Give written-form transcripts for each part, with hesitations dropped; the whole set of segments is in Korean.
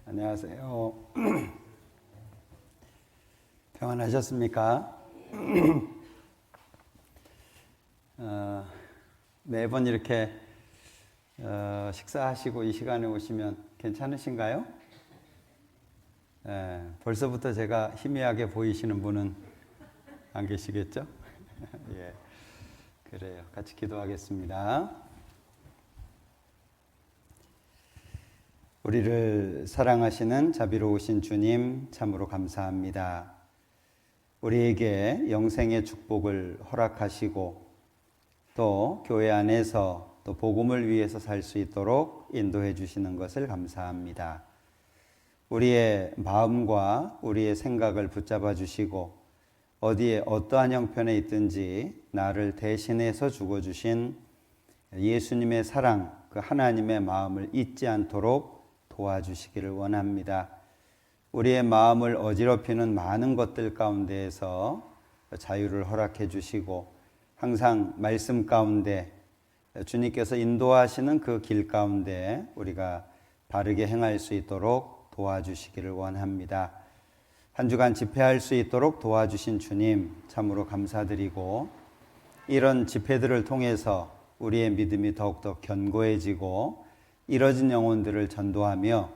안녕하세요. 평안하셨습니까? 매번 이렇게 식사하시고 이 시간에 오시면 괜찮으신가요? 벌써부터 제가 희미하게 보이시는 분은 안 계시겠죠? 예, 그래요. 같이 기도하겠습니다. 우리를 사랑하시는 자비로우신 주님, 참으로 감사합니다. 우리에게 영생의 축복을 허락하시고 또 교회 안에서 또 복음을 위해서 살 수 있도록 인도해 주시는 것을 감사합니다. 우리의 마음과 우리의 생각을 붙잡아 주시고 어디에 어떠한 형편에 있든지 나를 대신해서 죽어주신 예수님의 사랑, 그 하나님의 마음을 잊지 않도록 도와주시기를 원합니다. 우리의 마음을 어지럽히는 많은 것들 가운데에서 자유를 허락해 주시고 항상 말씀 가운데 주님께서 인도하시는 그 길 가운데 우리가 바르게 행할 수 있도록 도와주시기를 원합니다. 한 주간 집회할 수 있도록 도와주신 주님 참으로 감사드리고 이런 집회들을 통해서 우리의 믿음이 더욱더 견고해지고 이뤄진 영혼들을 전도하며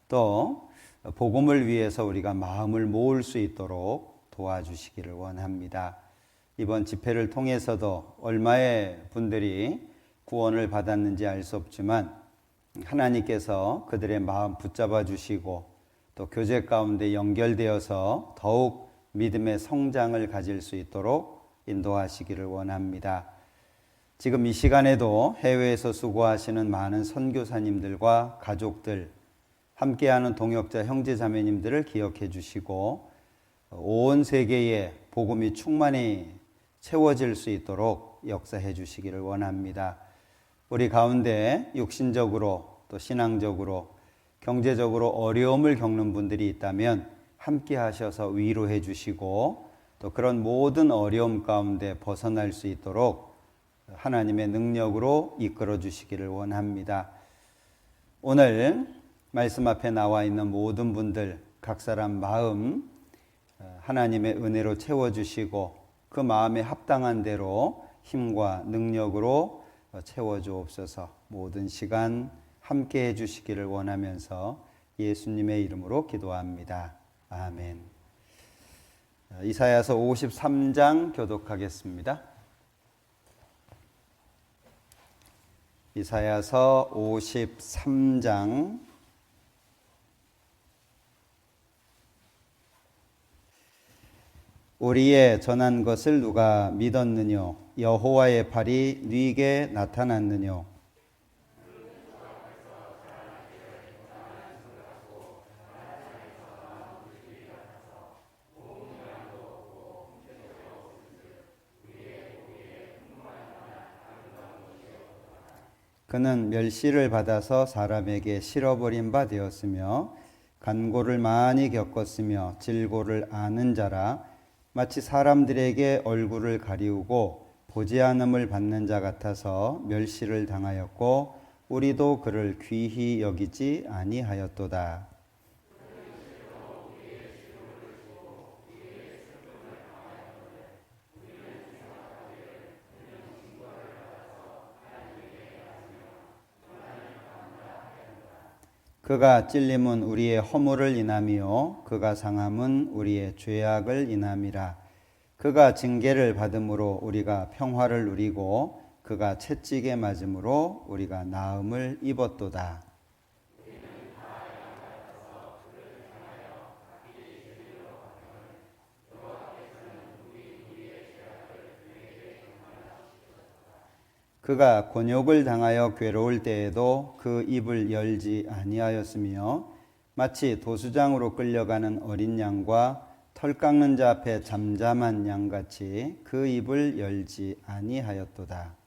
또 복음을 위해서 우리가 마음을 모을 수 있도록 도와주시기를 원합니다. 이번 집회를 통해서도 얼마의 분들이 구원을 받았는지 알 수 없지만 하나님께서 그들의 마음 붙잡아 주시고 또 교제 가운데 연결되어서 더욱 믿음의 성장을 가질 수 있도록 인도하시기를 원합니다. 지금 이 시간에도 해외에서 수고하시는 많은 선교사님들과 가족들, 함께하는 동역자 형제자매님들을 기억해 주시고 온 세계에 복음이 충만히 채워질 수 있도록 역사해 주시기를 원합니다. 우리 가운데 육신적으로 또 신앙적으로 경제적으로 어려움을 겪는 분들이 있다면 함께 하셔서 위로해 주시고 또 그런 모든 어려움 가운데 벗어날 수 있도록 하나님의 능력으로 이끌어 주시기를 원합니다. 오늘 말씀 앞에 나와 있는 모든 분들 각 사람 마음 하나님의 은혜로 채워주시고 그 마음에 합당한 대로 힘과 능력으로 채워주옵소서. 모든 시간 함께 해주시기를 원하면서 예수님의 이름으로 기도합니다. 아멘. 이사야서 53장 교독하겠습니다. 이사야서 53장 우리의 전한 것을 누가 믿었느뇨? 여호와의 팔이 네게 나타났느뇨? 그는 멸시를 받아서 사람에게 실어버린 바 되었으며 간고를 많이 겪었으며 질고를 아는 자라 마치 사람들에게 얼굴을 가리우고 보지 않음을 받는 자 같아서 멸시를 당하였고 우리도 그를 귀히 여기지 아니하였도다. 그가 찔림은 우리의 허물을 인함이요 그가 상함은 우리의 죄악을 인함이라. 그가 징계를 받음으로 우리가 평화를 누리고 그가 채찍에 맞음으로 우리가 나음을 입었도다. 그가 곤욕을 당하여 괴로울 때에도 그 입을 열지 아니하였으며 마치 도수장으로 끌려가는 어린 양과 털 깎는 자 앞에 잠잠한 양같이 그 입을 열지 아니하였도다.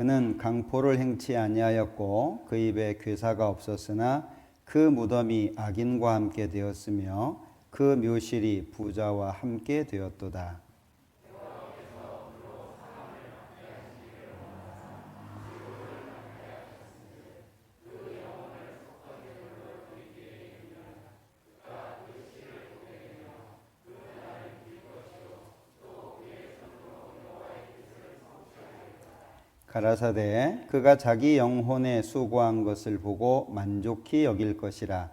그는 강포를 행치 아니하였고 그 입에 괴사가 없었으나 그 무덤이 악인과 함께 되었으며 그 묘실이 부자와 함께 되었도다. 가라사대 그가 자기 영혼에 수고한 것을 보고 만족히 여길 것이라.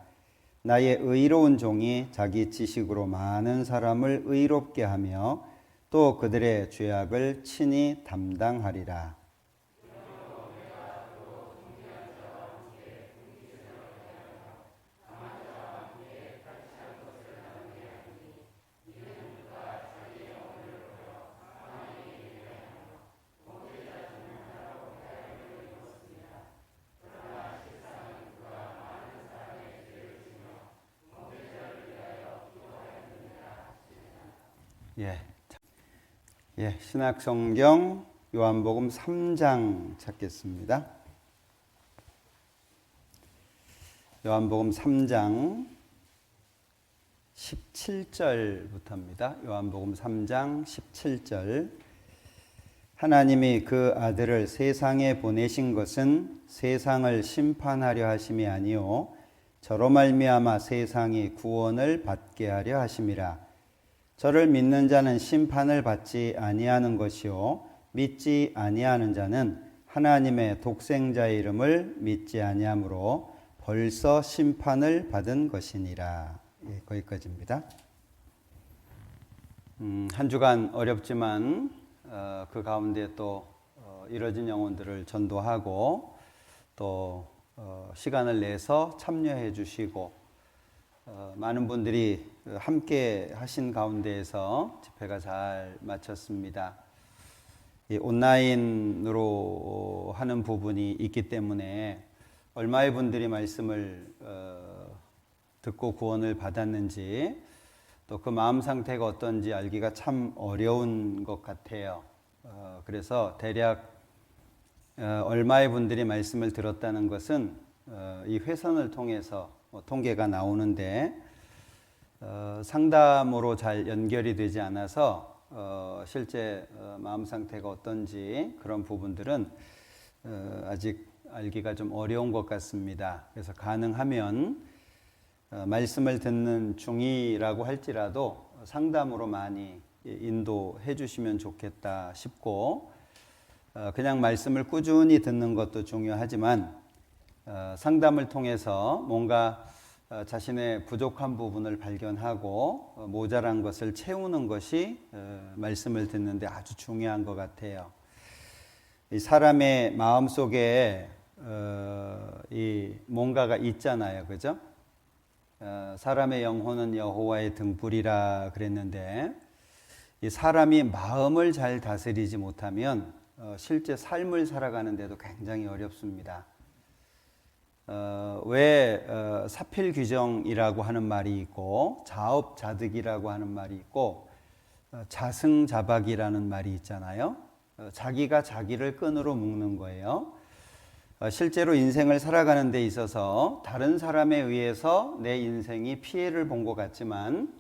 나의 의로운 종이 자기 지식으로 많은 사람을 의롭게 하며 또 그들의 죄악을 친히 담당하리라. 신약성경 요한복음 3장 찾겠습니다. 요한복음 3장 17절부터입니다. 요한복음 3장 17절. 하나님이 그 아들을 세상에 보내신 것은 세상을 심판하려 하심이 아니요 저로 말미암아 세상이 구원을 받게 하려 하심이라. 저를 믿는 자는 심판을 받지 아니하는 것이요 믿지 아니하는 자는 하나님의 독생자의 이름을 믿지 아니하므로 벌써 심판을 받은 것이니라. 거기까지입니다. 한 주간 어렵지만 그 가운데 또 이뤄진 영혼들을 전도하고 또 시간을 내서 참여해 주시고 많은 분들이 함께 하신 가운데에서 집회가 잘 마쳤습니다. 온라인으로 하는 부분이 있기 때문에 얼마의 분들이 말씀을 듣고 구원을 받았는지 또 그 마음 상태가 어떤지 알기가 참 어려운 것 같아요. 그래서 대략 얼마의 분들이 말씀을 들었다는 것은 이 회선을 통해서 통계가 나오는데 상담으로 잘 연결이 되지 않아서 실제 마음 상태가 어떤지 그런 부분들은 아직 알기가 좀 어려운 것 같습니다. 그래서 가능하면 말씀을 듣는 중이라고 할지라도 상담으로 많이 인도해 주시면 좋겠다 싶고 그냥 말씀을 꾸준히 듣는 것도 중요하지만 상담을 통해서 뭔가 자신의 부족한 부분을 발견하고 모자란 것을 채우는 것이 말씀을 듣는데 아주 중요한 것 같아요. 이 사람의 마음 속에 이 뭔가가 있잖아요, 그죠? 사람의 영혼은 여호와의 등불이라 그랬는데 이 사람이 마음을 잘 다스리지 못하면 실제 삶을 살아가는데도 굉장히 어렵습니다. 왜 사필귀정이라고 하는 말이 있고 자업자득이라고 하는 말이 있고 자승자박이라는 말이 있잖아요. 자기가 자기를 끈으로 묶는 거예요. 실제로 인생을 살아가는 데 있어서 다른 사람에 의해서 내 인생이 피해를 본 것 같지만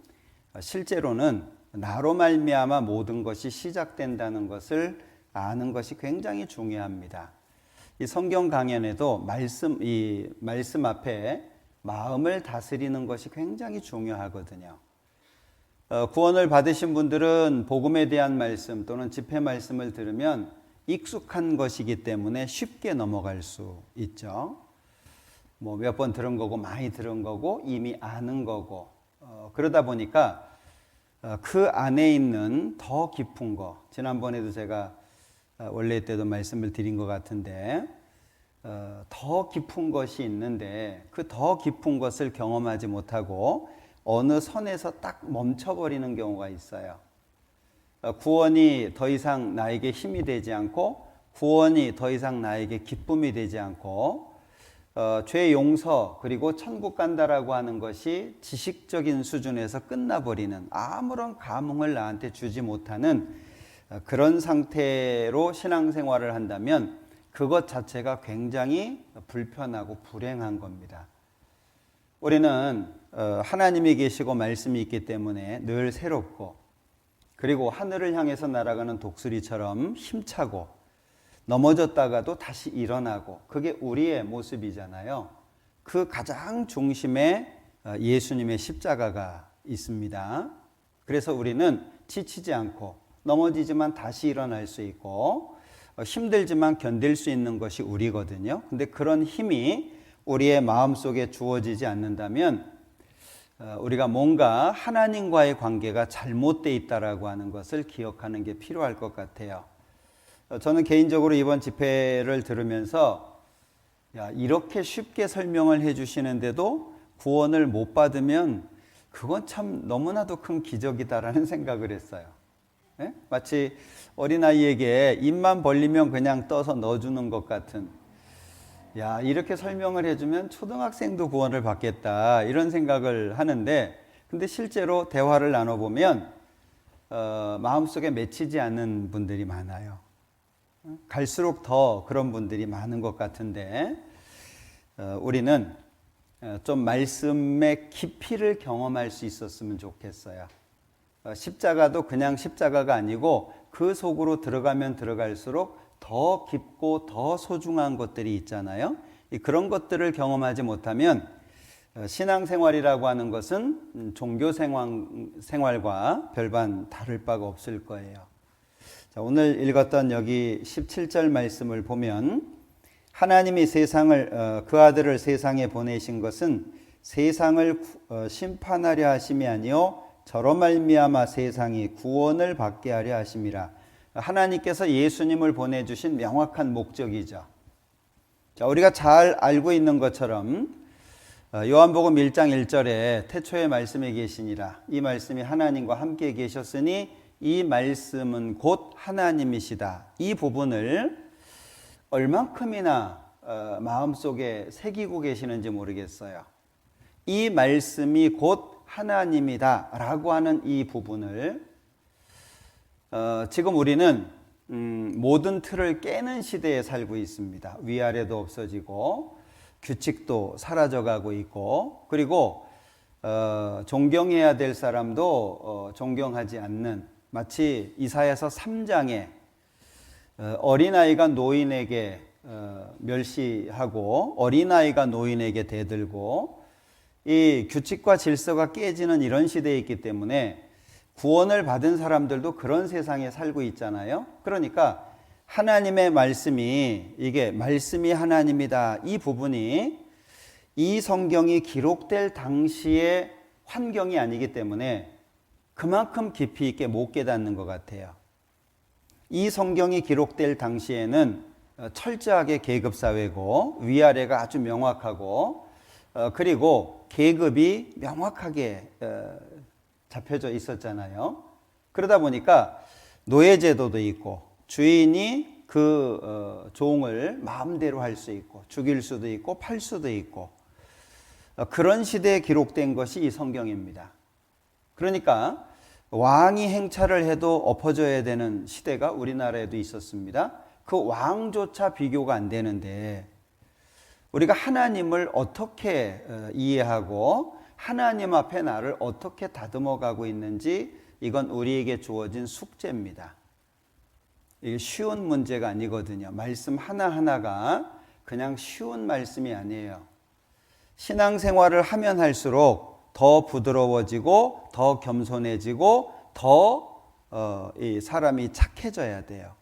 실제로는 나로 말미암아 모든 것이 시작된다는 것을 아는 것이 굉장히 중요합니다. 이 성경 강연에도 이 말씀 앞에 마음을 다스리는 것이 굉장히 중요하거든요. 구원을 받으신 분들은 복음에 대한 말씀 또는 집회 말씀을 들으면 익숙한 것이기 때문에 쉽게 넘어갈 수 있죠. 뭐 몇 번 들은 거고 많이 들은 거고 이미 아는 거고 그러다 보니까 그 안에 있는 더 깊은 거 지난번에도 제가 원래 때도 말씀을 드린 것 같은데 더 깊은 것이 있는데 그 더 깊은 것을 경험하지 못하고 어느 선에서 딱 멈춰버리는 경우가 있어요. 구원이 더 이상 나에게 힘이 되지 않고 구원이 더 이상 나에게 기쁨이 되지 않고 죄 용서 그리고 천국 간다라고 하는 것이 지식적인 수준에서 끝나버리는 아무런 감흥을 나한테 주지 못하는 그런 상태로 신앙생활을 한다면 그것 자체가 굉장히 불편하고 불행한 겁니다. 우리는 하나님이 계시고 말씀이 있기 때문에 늘 새롭고, 그리고 하늘을 향해서 날아가는 독수리처럼 힘차고, 넘어졌다가도 다시 일어나고, 그게 우리의 모습이잖아요. 그 가장 중심에 예수님의 십자가가 있습니다. 그래서 우리는 지치지 않고 넘어지지만 다시 일어날 수 있고, 힘들지만 견딜 수 있는 것이 우리거든요. 근데 그런 힘이 우리의 마음속에 주어지지 않는다면 우리가 뭔가 하나님과의 관계가 잘못되어 있다라고 하는 것을 기억하는 게 필요할 것 같아요. 저는 개인적으로 이번 집회를 들으면서 이렇게 쉽게 설명을 해 주시는데도 구원을 못 받으면 그건 참 너무나도 큰 기적이다라는 생각을 했어요. 네? 마치 어린아이에게 입만 벌리면 그냥 떠서 넣어주는 것 같은, 이렇게 설명을 해주면 초등학생도 구원을 받겠다 이런 생각을 하는데, 근데 실제로 대화를 나눠보면 마음속에 맺히지 않는 분들이 많아요. 갈수록 더 그런 분들이 많은 것 같은데, 우리는 좀 말씀의 깊이를 경험할 수 있었으면 좋겠어요. 십자가도 그냥 십자가가 아니고 그 속으로 들어가면 들어갈수록 더 깊고 더 소중한 것들이 있잖아요. 그런 것들을 경험하지 못하면 신앙생활이라고 하는 것은 종교생활과 별반 다를 바가 없을 거예요. 자, 오늘 읽었던 여기 17절 말씀을 보면, 하나님이 그 아들을 세상에 보내신 것은 세상을 심판하려 하심이 아니요 저로 말미암아 세상이 구원을 받게 하려 하심이라. 하나님께서 예수님을 보내주신 명확한 목적이죠. 자, 우리가 잘 알고 있는 것처럼 요한복음 1장 1절에 태초에 말씀이 계시니라, 이 말씀이 하나님과 함께 계셨으니 이 말씀은 곧 하나님이시다. 이 부분을 얼만큼이나 마음속에 새기고 계시는지 모르겠어요. 이 말씀이 곧 하나님이다 라고 하는 이 부분을 지금 우리는 모든 틀을 깨는 시대에 살고 있습니다. 위아래도 없어지고 규칙도 사라져가고 있고, 그리고 존경해야 될 사람도 존경하지 않는, 마치 이사야서 3장에 어린아이가 노인에게 멸시하고 어린아이가 노인에게 대들고, 이 규칙과 질서가 깨지는 이런 시대에 있기 때문에 구원을 받은 사람들도 그런 세상에 살고 있잖아요. 그러니까 하나님의 말씀이, 이게 말씀이 하나님이다, 이 부분이 이 성경이 기록될 당시의 환경이 아니기 때문에 그만큼 깊이 있게 못 깨닫는 것 같아요. 이 성경이 기록될 당시에는 철저하게 계급사회고 위아래가 아주 명확하고, 그리고 계급이 명확하게 잡혀져 있었잖아요. 그러다 보니까 노예제도도 있고, 주인이 그 종을 마음대로 할 수 있고, 죽일 수도 있고 팔 수도 있고, 그런 시대에 기록된 것이 이 성경입니다. 그러니까 왕이 행차를 해도 엎어져야 되는 시대가 우리나라에도 있었습니다. 그 왕조차 비교가 안 되는데, 우리가 하나님을 어떻게 이해하고 하나님 앞에 나를 어떻게 다듬어 가고 있는지, 이건 우리에게 주어진 숙제입니다. 이게 쉬운 문제가 아니거든요. 말씀 하나하나가 그냥 쉬운 말씀이 아니에요. 신앙생활을 하면 할수록 더 부드러워지고 더 겸손해지고 더 이 사람이 착해져야 돼요.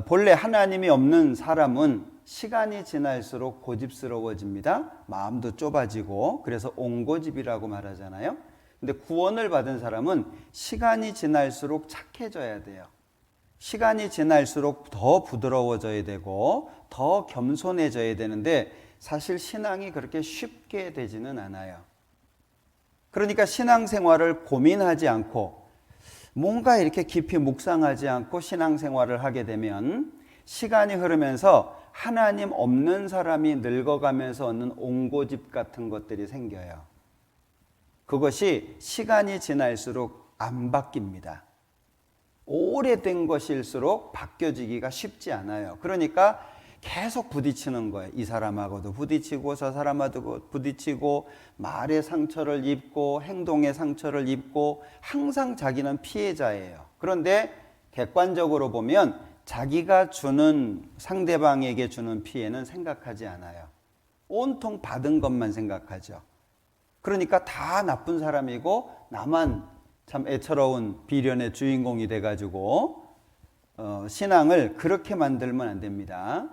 본래 하나님이 없는 사람은 시간이 지날수록 고집스러워집니다. 마음도 좁아지고, 그래서 옹고집이라고 말하잖아요. 근데 구원을 받은 사람은 시간이 지날수록 착해져야 돼요. 시간이 지날수록 더 부드러워져야 되고 더 겸손해져야 되는데, 사실 신앙이 그렇게 쉽게 되지는 않아요. 그러니까 신앙생활을 고민하지 않고 뭔가 이렇게 깊이 묵상하지 않고 신앙생활을 하게 되면 시간이 흐르면서 하나님 없는 사람이 늙어가면서 얻는 옹고집 같은 것들이 생겨요. 그것이 시간이 지날수록 안 바뀝니다. 오래된 것일수록 바뀌어지기가 쉽지 않아요. 그러니까 계속 부딪히는 거예요. 이 사람하고도 부딪히고 저 사람하고도 부딪히고 말에 상처를 입고 행동에 상처를 입고 항상 자기는 피해자예요. 그런데 객관적으로 보면 자기가 주는 상대방에게 주는 피해는 생각하지 않아요. 온통 받은 것만 생각하죠. 그러니까 다 나쁜 사람이고 나만 참 애처로운 비련의 주인공이 돼가지고 신앙을 그렇게 만들면 안 됩니다.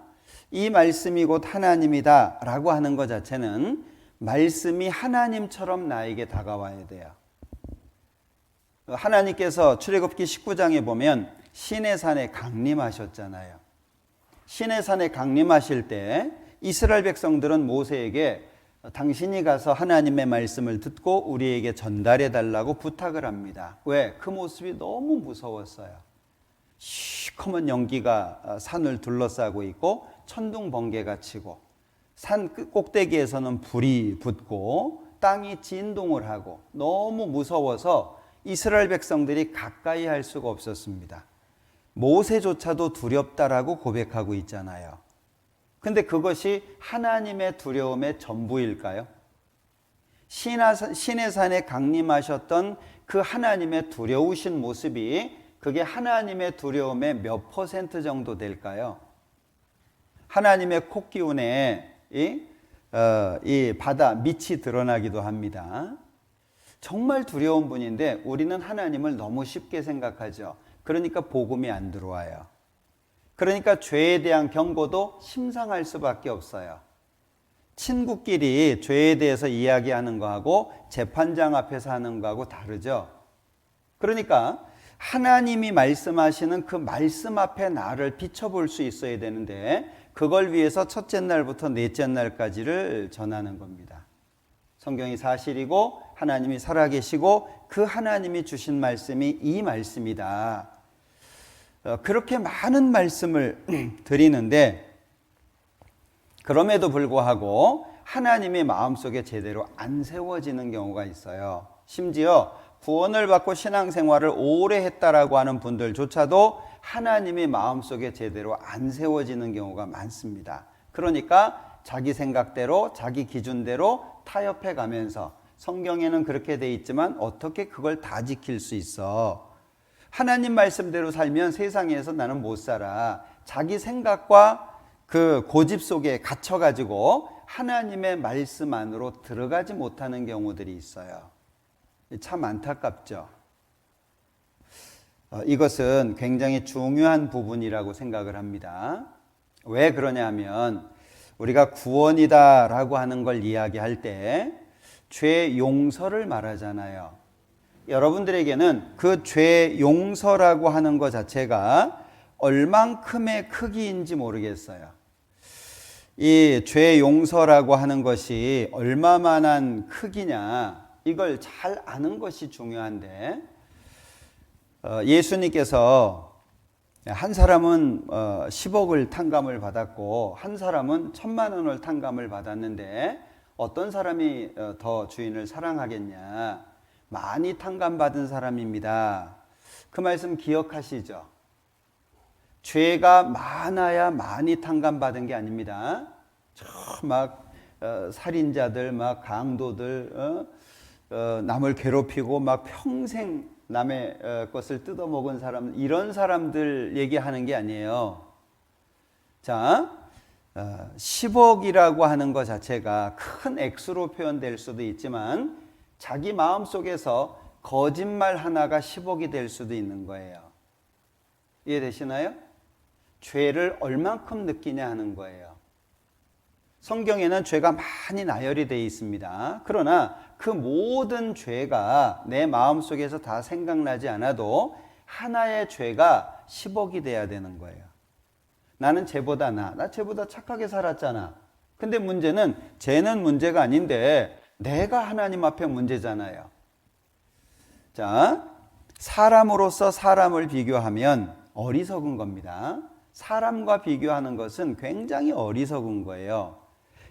이 말씀이 곧 하나님이다 라고 하는 것 자체는 말씀이 하나님처럼 나에게 다가와야 돼요. 하나님께서 출애굽기 19장에 보면 시내산에 강림하셨잖아요. 시내산에 강림하실 때 이스라엘 백성들은 모세에게 당신이 가서 하나님의 말씀을 듣고 우리에게 전달해 달라고 부탁을 합니다. 왜? 그 모습이 너무 무서웠어요. 시커먼 연기가 산을 둘러싸고 있고 천둥 번개가 치고 산 꼭대기에서는 불이 붙고 땅이 진동을 하고 너무 무서워서 이스라엘 백성들이 가까이 할 수가 없었습니다. 모세조차도 두렵다라고 고백하고 있잖아요. 근데 그것이 하나님의 두려움의 전부일까요? 시내산에 강림하셨던 그 하나님의 두려우신 모습이 그게 하나님의 두려움의 몇 % 정도 될까요? 하나님의 콧기운에 이 바다 밑이 드러나기도 합니다. 정말 두려운 분인데 우리는 하나님을 너무 쉽게 생각하죠. 그러니까 복음이 안 들어와요. 그러니까 죄에 대한 경고도 심상할 수밖에 없어요. 친구끼리 죄에 대해서 이야기하는 거하고 재판장 앞에서 하는 거하고 다르죠. 그러니까 하나님이 말씀하시는 그 말씀 앞에 나를 비춰볼 수 있어야 되는데 그걸 위해서 첫째 날부터 넷째 날까지를 전하는 겁니다. 성경이 사실이고 하나님이 살아계시고 그 하나님이 주신 말씀이 이 말씀이다. 그렇게 많은 말씀을 드리는데 그럼에도 불구하고 하나님의 마음속에 제대로 안 세워지는 경우가 있어요. 심지어 구원을 받고 신앙생활을 오래 했다라고 하는 분들조차도 하나님의 마음속에 제대로 안 세워지는 경우가 많습니다. 그러니까 자기 생각대로 자기 기준대로 타협해 가면서 성경에는 그렇게 돼 있지만 어떻게 그걸 다 지킬 수 있어? 하나님 말씀대로 살면 세상에서 나는 못 살아. 자기 생각과 그 고집 속에 갇혀가지고 하나님의 말씀 안으로 들어가지 못하는 경우들이 있어요. 참 안타깝죠. 이것은 굉장히 중요한 부분이라고 생각을 합니다. 왜 그러냐 하면 우리가 구원이다라고 하는 걸 이야기할 때 죄 용서를 말하잖아요. 여러분들에게는 그 죄 용서라고 하는 것 자체가 얼만큼의 크기인지 모르겠어요. 이 죄 용서라고 하는 것이 얼마만한 크기냐 이걸 잘 아는 것이 중요한데 예수님께서 한 사람은 10억을 탕감을 받았고 한 사람은 1,000만 원을 탕감을 받았는데 어떤 사람이 더 주인을 사랑하겠냐? 많이 탕감받은 사람입니다. 그 말씀 기억하시죠? 죄가 많아야 많이 탕감받은 게 아닙니다. 막 살인자들, 막 강도들, 남을 괴롭히고 막 평생 남의 것을 뜯어먹은 사람, 이런 사람들 얘기하는 게 아니에요. 자, 10억이라고 하는 것 자체가 큰 액수로 표현될 수도 있지만 자기 마음속에서 거짓말 하나가 10억이 될 수도 있는 거예요. 이해되시나요? 죄를 얼만큼 느끼냐 하는 거예요. 성경에는 죄가 많이 나열이 되어 있습니다. 그러나 그 모든 죄가 내 마음속에서 다 생각나지 않아도 하나의 죄가 10억이 돼야 되는 거예요. 나는 쟤보다 나 쟤보다 착하게 살았잖아. 근데 문제는 쟤는 문제가 아닌데 내가 하나님 앞에 문제잖아요. 자, 사람으로서 사람을 비교하면 어리석은 겁니다. 사람과 비교하는 것은 굉장히 어리석은 거예요.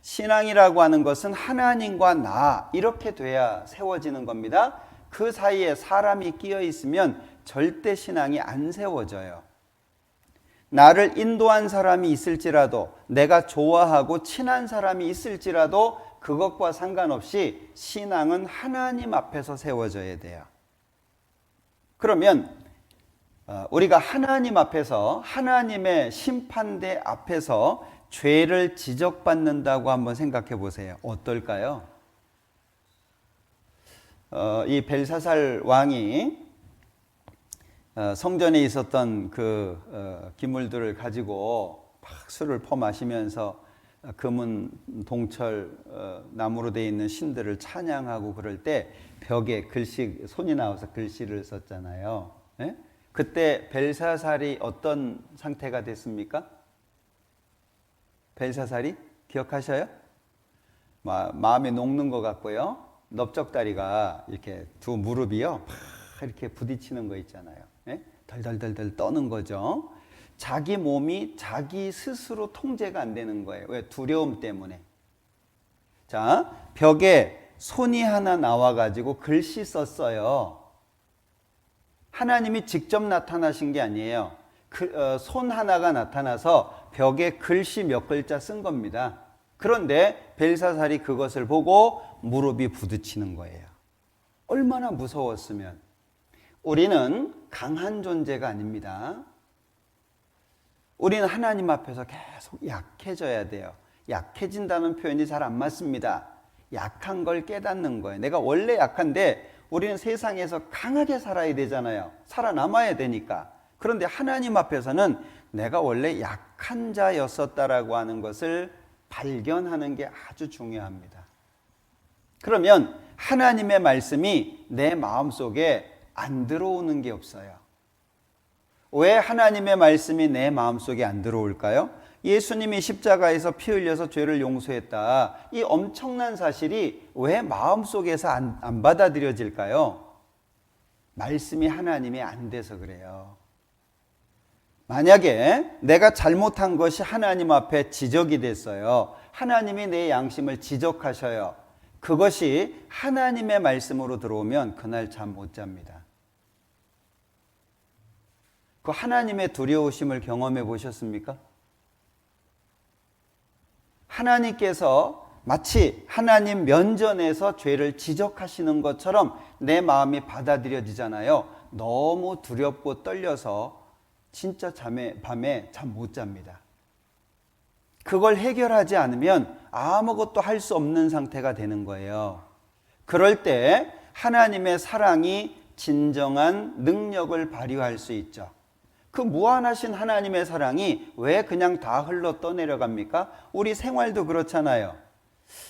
신앙이라고 하는 것은 하나님과 나 이렇게 돼야 세워지는 겁니다. 그 사이에 사람이 끼어 있으면 절대 신앙이 안 세워져요. 나를 인도한 사람이 있을지라도, 내가 좋아하고 친한 사람이 있을지라도 그것과 상관없이 신앙은 하나님 앞에서 세워져야 돼요. 그러면 우리가 하나님 앞에서, 하나님의 심판대 앞에서 죄를 지적받는다고 한번 생각해 보세요. 어떨까요? 이 벨사살 왕이 성전에 있었던 그 기물들을 가지고 막 술을 퍼마시면서 금은 동철 나무로 되어 있는 신들을 찬양하고 그럴 때 벽에 손이 나와서 글씨를 썼잖아요. 예? 그때 벨사살이 어떤 상태가 됐습니까? 벨사살이 기억하셔요? 마음에 녹는 것 같고요. 넓적다리가 이렇게 두 무릎이요, 막 이렇게 부딪히는 거 있잖아요. 예? 덜덜덜덜 떠는 거죠. 자기 몸이 자기 스스로 통제가 안 되는 거예요. 왜? 두려움 때문에. 자, 벽에 손이 하나 나와가지고 글씨 썼어요. 하나님이 직접 나타나신 게 아니에요. 손 하나가 나타나서 벽에 글씨 몇 글자 쓴 겁니다. 그런데 벨사살이 그것을 보고 무릎이 부딪히는 거예요. 얼마나 무서웠으면. 우리는 강한 존재가 아닙니다. 우리는 하나님 앞에서 계속 약해져야 돼요. 약해진다는 표현이 잘 안 맞습니다. 약한 걸 깨닫는 거예요. 내가 원래 약한데 우리는 세상에서 강하게 살아야 되잖아요. 살아남아야 되니까. 그런데 하나님 앞에서는 내가 원래 약한 자였었다라고 하는 것을 발견하는 게 아주 중요합니다. 그러면 하나님의 말씀이 내 마음속에 안 들어오는 게 없어요. 왜 하나님의 말씀이 내 마음속에 안 들어올까요? 예수님이 십자가에서 피 흘려서 죄를 용서했다. 이 엄청난 사실이 왜 마음속에서 안 받아들여질까요? 말씀이 하나님이 안 돼서 그래요. 만약에 내가 잘못한 것이 하나님 앞에 지적이 됐어요. 하나님이 내 양심을 지적하셔요. 그것이 하나님의 말씀으로 들어오면 그날 잠 못 잡니다. 그 하나님의 두려우심을 경험해 보셨습니까? 하나님께서 마치 하나님 면전에서 죄를 지적하시는 것처럼 내 마음이 받아들여지잖아요. 너무 두렵고 떨려서 진짜 밤에 잠 못 잡니다. 그걸 해결하지 않으면 아무것도 할 수 없는 상태가 되는 거예요. 그럴 때 하나님의 사랑이 진정한 능력을 발휘할 수 있죠. 그 무한하신 하나님의 사랑이 왜 그냥 다 흘러 떠내려갑니까? 우리 생활도 그렇잖아요.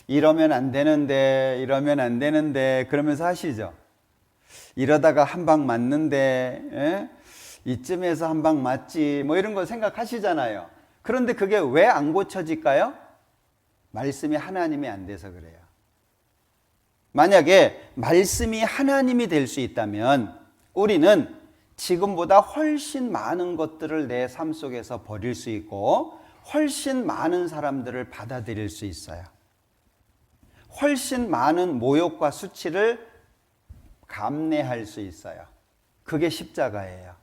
이러면 안 되는데, 이러면 안 되는데 그러면서 하시죠. 이러다가 한 방 맞는데, 이쯤에서 한 방 맞지, 뭐 이런 거 생각하시잖아요. 그런데 그게 왜 안 고쳐질까요? 말씀이 하나님이 안 돼서 그래요. 만약에 말씀이 하나님이 될 수 있다면 우리는 지금보다 훨씬 많은 것들을 내 삶 속에서 버릴 수 있고 훨씬 많은 사람들을 받아들일 수 있어요. 훨씬 많은 모욕과 수치를 감내할 수 있어요. 그게 십자가예요.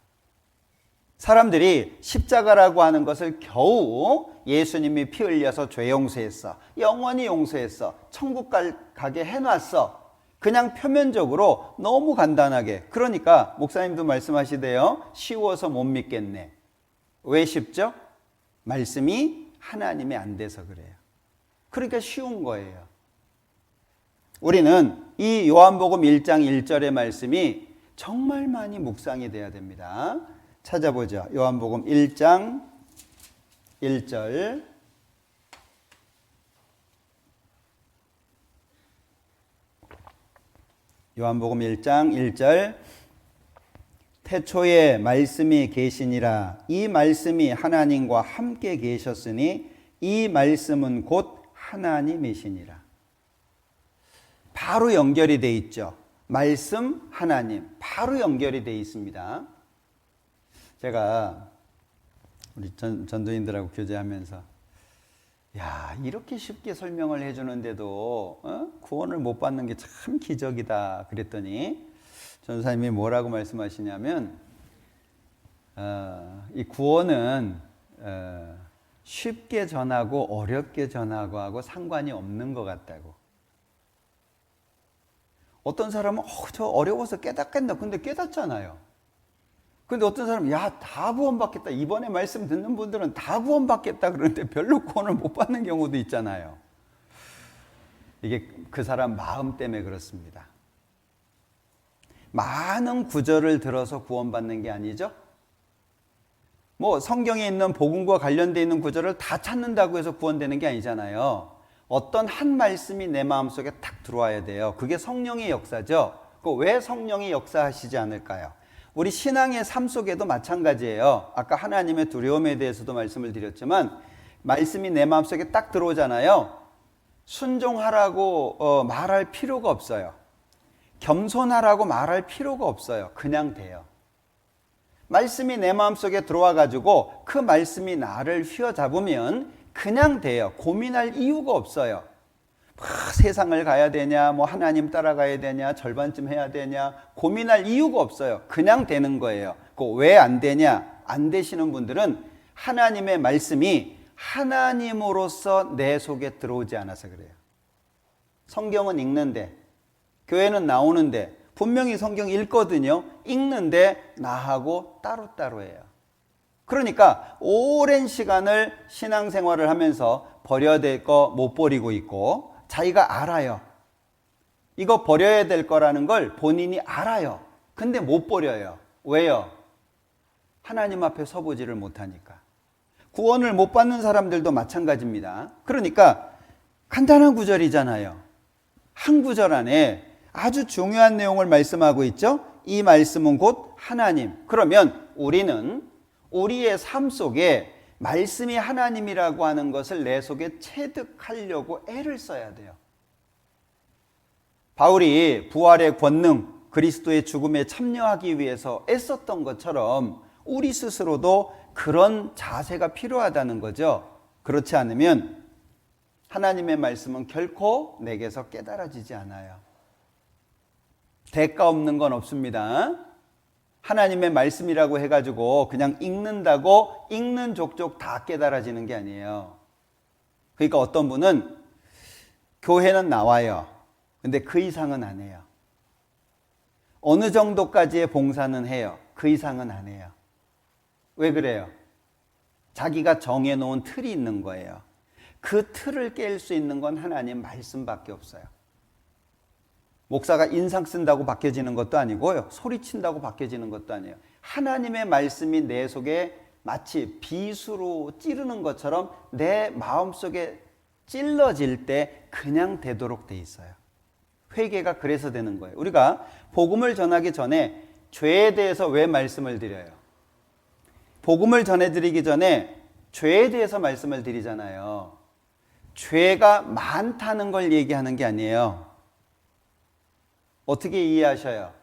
사람들이 십자가라고 하는 것을 겨우 예수님이 피 흘려서 죄 용서했어, 영원히 용서했어, 천국 가게 해놨어, 그냥 표면적으로 너무 간단하게. 그러니까 목사님도 말씀하시대요. 쉬워서 못 믿겠네. 왜 쉽죠? 말씀이 하나님이 안 돼서 그래요. 그러니까 쉬운 거예요. 우리는 이 요한복음 1장 1절의 말씀이 정말 많이 묵상이 돼야 됩니다. 찾아보죠. 요한복음 1장 1절. 요한복음 1장 1절. 태초에 말씀이 계시니라. 이 말씀이 하나님과 함께 계셨으니 이 말씀은 곧 하나님이시니라. 바로 연결이 돼 있죠. 말씀, 하나님. 바로 연결이 돼 있습니다. 제가 우리 전도인들하고 교제하면서 야, 이렇게 쉽게 설명을 해주는데도 구원을 못 받는 게 참 기적이다 그랬더니 전도사님이 뭐라고 말씀하시냐면 이 구원은 쉽게 전하고 어렵게 전하고 하고 상관이 없는 것 같다고. 어떤 사람은 저 어려워서 깨닫겠나. 근데 깨닫잖아요. 근데 어떤 사람은 다 구원받겠다. 이번에 말씀 듣는 분들은 다 구원받겠다 그러는데 별로 구원을 못 받는 경우도 있잖아요. 이게 그 사람 마음 때문에 그렇습니다. 많은 구절을 들어서 구원받는 게 아니죠. 성경에 있는 복음과 관련되어 있는 구절을 다 찾는다고 해서 구원되는 게 아니잖아요. 어떤 한 말씀이 내 마음속에 탁 들어와야 돼요. 그게 성령의 역사죠. 왜 성령이 역사하시지 않을까요? 우리 신앙의 삶 속에도 마찬가지예요. 아까 하나님의 두려움에 대해서도 말씀을 드렸지만 말씀이 내 마음속에 딱 들어오잖아요. 순종하라고 말할 필요가 없어요. 겸손하라고 말할 필요가 없어요. 그냥 돼요. 말씀이 내 마음속에 들어와가지고 그 말씀이 나를 휘어잡으면 그냥 돼요. 고민할 이유가 없어요. 세상을 가야 되냐, 하나님 따라가야 되냐, 절반쯤 해야 되냐, 고민할 이유가 없어요. 그냥 되는 거예요. 왜 안 되냐? 안 되시는 분들은 하나님의 말씀이 하나님으로서 내 속에 들어오지 않아서 그래요. 성경은 읽는데, 교회는 나오는데, 분명히 성경 읽거든요. 읽는데 나하고 따로따로예요. 그러니까 오랜 시간을 신앙생활을 하면서 버려야 될 거 못 버리고 있고 자기가 알아요. 이거 버려야 될 거라는 걸 본인이 알아요. 근데 못 버려요. 왜요? 하나님 앞에 서보지를 못하니까. 구원을 못 받는 사람들도 마찬가지입니다. 그러니까 간단한 구절이잖아요. 한 구절 안에 아주 중요한 내용을 말씀하고 있죠. 이 말씀은 곧 하나님. 그러면 우리는 우리의 삶 속에 말씀이 하나님이라고 하는 것을 내 속에 체득하려고 애를 써야 돼요. 바울이 부활의 권능, 그리스도의 죽음에 참여하기 위해서 애썼던 것처럼 우리 스스로도 그런 자세가 필요하다는 거죠. 그렇지 않으면 하나님의 말씀은 결코 내게서 깨달아지지 않아요. 대가 없는 건 없습니다. 하나님의 말씀이라고 해가지고 그냥 읽는다고 읽는 족족 다 깨달아지는 게 아니에요. 그러니까 어떤 분은 교회는 나와요. 근데 그 이상은 안 해요. 어느 정도까지의 봉사는 해요. 그 이상은 안 해요. 왜 그래요? 자기가 정해놓은 틀이 있는 거예요. 그 틀을 깰 수 있는 건 하나님 말씀밖에 없어요. 목사가 인상 쓴다고 바뀌어지는 것도 아니고요. 소리친다고 바뀌어지는 것도 아니에요. 하나님의 말씀이 내 속에 마치 비수로 찌르는 것처럼 내 마음속에 찔러질 때 그냥 되도록 돼 있어요. 회개가 그래서 되는 거예요. 우리가 복음을 전하기 전에 죄에 대해서 왜 말씀을 드려요? 복음을 전해드리기 전에 죄에 대해서 말씀을 드리잖아요. 죄가 많다는 걸 얘기하는 게 아니에요. 어떻게 이해하셔요?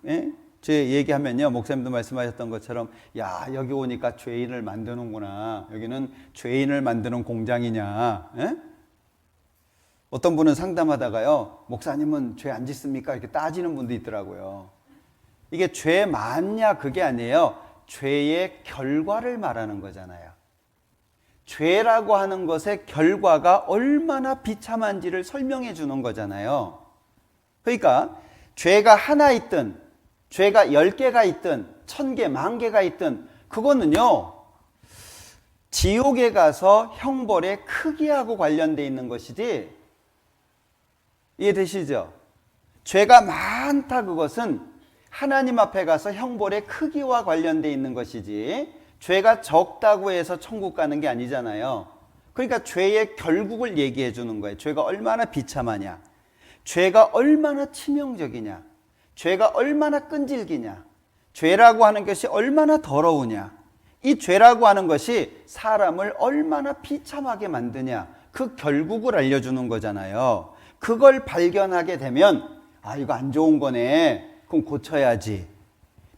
예? 제 얘기하면요, 목사님도 말씀하셨던 것처럼 여기 오니까 죄인을 만드는구나. 여기는 죄인을 만드는 공장이냐. 예? 어떤 분은 상담하다가요, 목사님은 죄 안 짓습니까? 이렇게 따지는 분도 있더라고요. 이게 죄 많냐 그게 아니에요. 죄의 결과를 말하는 거잖아요. 죄라고 하는 것의 결과가 얼마나 비참한지를 설명해 주는 거잖아요. 그러니까 죄가 하나 있든 죄가 10개가 있든 1000개, 10,000개가 있든 그거는요, 지옥에 가서 형벌의 크기하고 관련되어 있는 것이지, 이해되시죠? 죄가 많다 그것은 하나님 앞에 가서 형벌의 크기와 관련되어 있는 것이지 죄가 적다고 해서 천국 가는 게 아니잖아요. 그러니까 죄의 결국을 얘기해 주는 거예요. 죄가 얼마나 비참하냐, 죄가 얼마나 치명적이냐, 죄가 얼마나 끈질기냐, 죄라고 하는 것이 얼마나 더러우냐, 이 죄라고 하는 것이 사람을 얼마나 비참하게 만드냐, 그 결국을 알려주는 거잖아요. 그걸 발견하게 되면 이거 안 좋은 거네, 그럼 고쳐야지.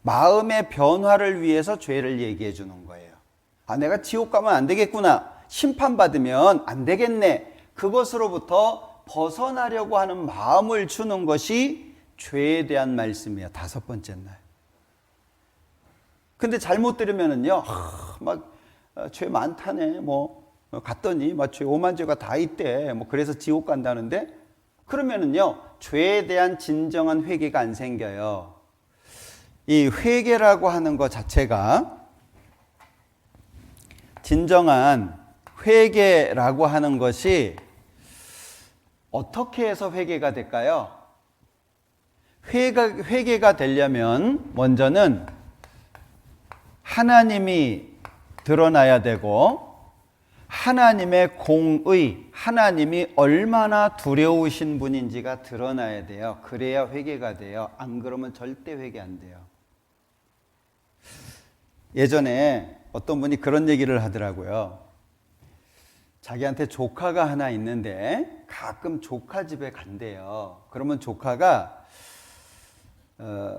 마음의 변화를 위해서 죄를 얘기해 주는 거예요. 내가 지옥 가면 안 되겠구나, 심판받으면 안 되겠네, 그것으로부터 벗어나려고 하는 마음을 주는 것이 죄에 대한 말씀이에요. 5번째 날. 근데 잘못 들으면은요, 막 죄 많다네. 갔더니 죄 오만 죄가 다 있대. 그래서 지옥 간다는데, 그러면은요 죄에 대한 진정한 회개가 안 생겨요. 이 회개라고 하는 것 자체가, 진정한 회개라고 하는 것이 어떻게 해서 회개가 될까요? 회개가 되려면 먼저는 하나님이 드러나야 되고, 하나님의 공의, 하나님이 얼마나 두려우신 분인지가 드러나야 돼요. 그래야 회개가 돼요. 안 그러면 절대 회개 안 돼요. 예전에 어떤 분이 그런 얘기를 하더라고요. 자기한테 조카가 하나 있는데 가끔 조카 집에 간대요. 그러면 조카가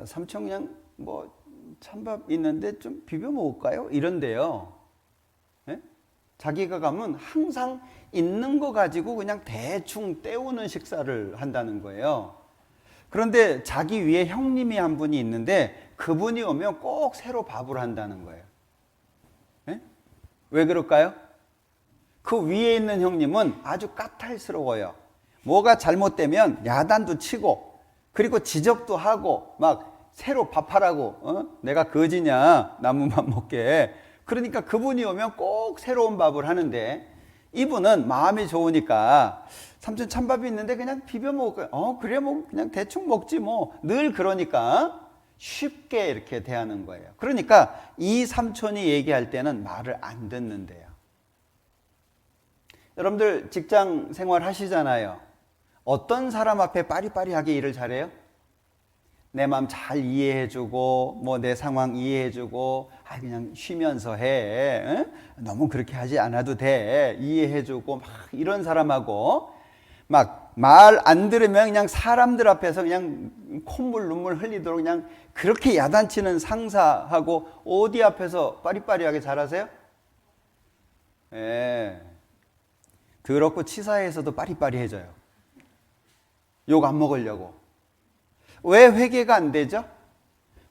삼촌 그냥 찬밥 있는데 좀 비벼 먹을까요? 이런데요. 예? 자기가 가면 항상 있는 거 가지고 그냥 대충 때우는 식사를 한다는 거예요. 그런데 자기 위에 형님이 한 분이 있는데 그분이 오면 꼭 새로 밥을 한다는 거예요. 예? 왜 그럴까요? 그 위에 있는 형님은 아주 까탈스러워요. 뭐가 잘못되면 야단도 치고, 그리고 지적도 하고, 새로 밥하라고, 내가 거지냐, 남은밥 먹게. 그러니까 그분이 오면 꼭 새로운 밥을 하는데, 이분은 마음이 좋으니까 삼촌 찬밥이 있는데 그냥 비벼 먹을 거야. 그래 그냥 대충 먹지 늘 그러니까 쉽게 이렇게 대하는 거예요. 그러니까 이 삼촌이 얘기할 때는 말을 안 듣는데요. 여러분들 직장 생활 하시잖아요. 어떤 사람 앞에 빠리빠리하게 일을 잘해요? 내 마음 잘 이해해주고 내 상황 이해해주고 그냥 쉬면서 해. 응? 너무 그렇게 하지 않아도 돼. 이해해주고 이런 사람하고 말 안 들으면 그냥 사람들 앞에서 그냥 콧물 눈물 흘리도록 그냥 그렇게 야단치는 상사하고 어디 앞에서 빠리빠리하게 잘하세요? 예. 더럽고 치사해서도 빠리빠리해져요. 욕 안 먹으려고. 왜 회개가 안 되죠?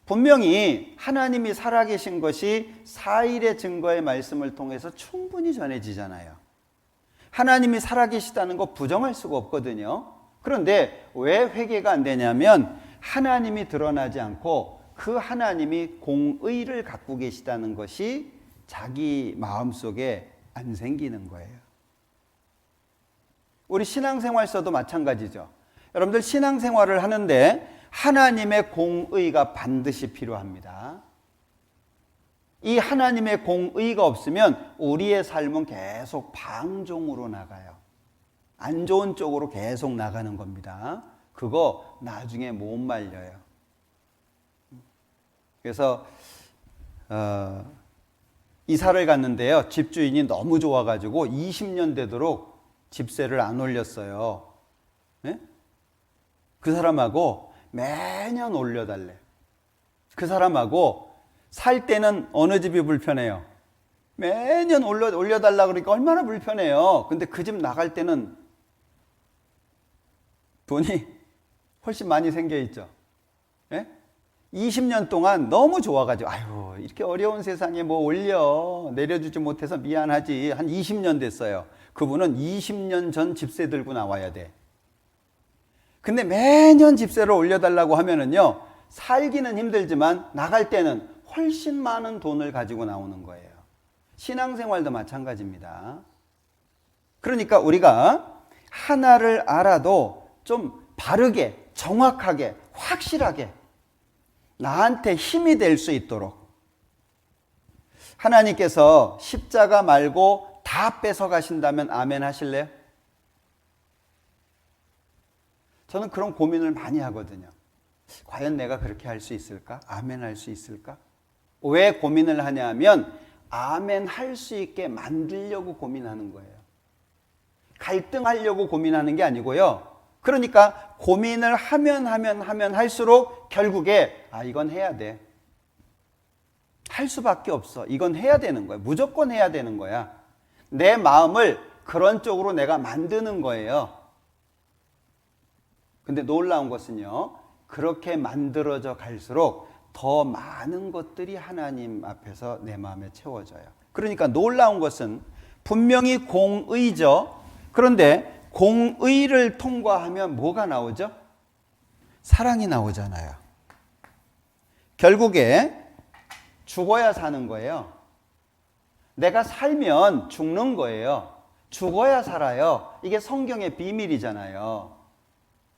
분명히 하나님이 살아계신 것이 4일의 증거의 말씀을 통해서 충분히 전해지잖아요. 하나님이 살아계시다는 거 부정할 수가 없거든요. 그런데 왜 회개가 안 되냐면 하나님이 드러나지 않고 그 하나님이 공의를 갖고 계시다는 것이 자기 마음속에 안 생기는 거예요. 우리 신앙생활서도 마찬가지죠. 여러분들 신앙생활을 하는데 하나님의 공의가 반드시 필요합니다. 이 하나님의 공의가 없으면 우리의 삶은 계속 방종으로 나가요. 안 좋은 쪽으로 계속 나가는 겁니다. 그거 나중에 못 말려요. 그래서 이사를 갔는데요. 집주인이 너무 좋아가지고 20년 되도록 집세를 안 올렸어요. 네? 그 사람하고 매년 올려달래. 그 사람하고 살 때는 어느 집이 불편해요? 매년 올려달라 그러니까 얼마나 불편해요. 근데 그 집 나갈 때는 돈이 훨씬 많이 생겨 있죠. 예? 20년 동안 너무 좋아가지고 아유 이렇게 어려운 세상에 올려 내려주지 못해서 미안하지. 한 20년 됐어요. 그분은 20년 전 집세 들고 나와야 돼. 근데 매년 집세를 올려달라고 하면은요 살기는 힘들지만 나갈 때는 훨씬 많은 돈을 가지고 나오는 거예요. 신앙생활도 마찬가지입니다. 그러니까 우리가 하나를 알아도 좀 바르게, 정확하게, 확실하게 나한테 힘이 될 수 있도록 하나님께서 십자가 말고 다 뺏어가신다면 아멘 하실래요? 저는 그런 고민을 많이 하거든요. 과연 내가 그렇게 할 수 있을까? 아멘 할 수 있을까? 왜 고민을 하냐면 아멘 할 수 있게 만들려고 고민하는 거예요. 갈등하려고 고민하는 게 아니고요. 그러니까 고민을 하면 할수록 결국에 이건 해야 돼. 할 수밖에 없어. 이건 해야 되는 거야. 무조건 해야 되는 거야. 내 마음을 그런 쪽으로 내가 만드는 거예요. 근데 놀라운 것은요. 그렇게 만들어져 갈수록 더 많은 것들이 하나님 앞에서 내 마음에 채워져요. 그러니까 놀라운 것은 분명히 공의죠. 그런데 공의를 통과하면 뭐가 나오죠? 사랑이 나오잖아요. 결국에 죽어야 사는 거예요. 내가 살면 죽는 거예요. 죽어야 살아요. 이게 성경의 비밀이잖아요.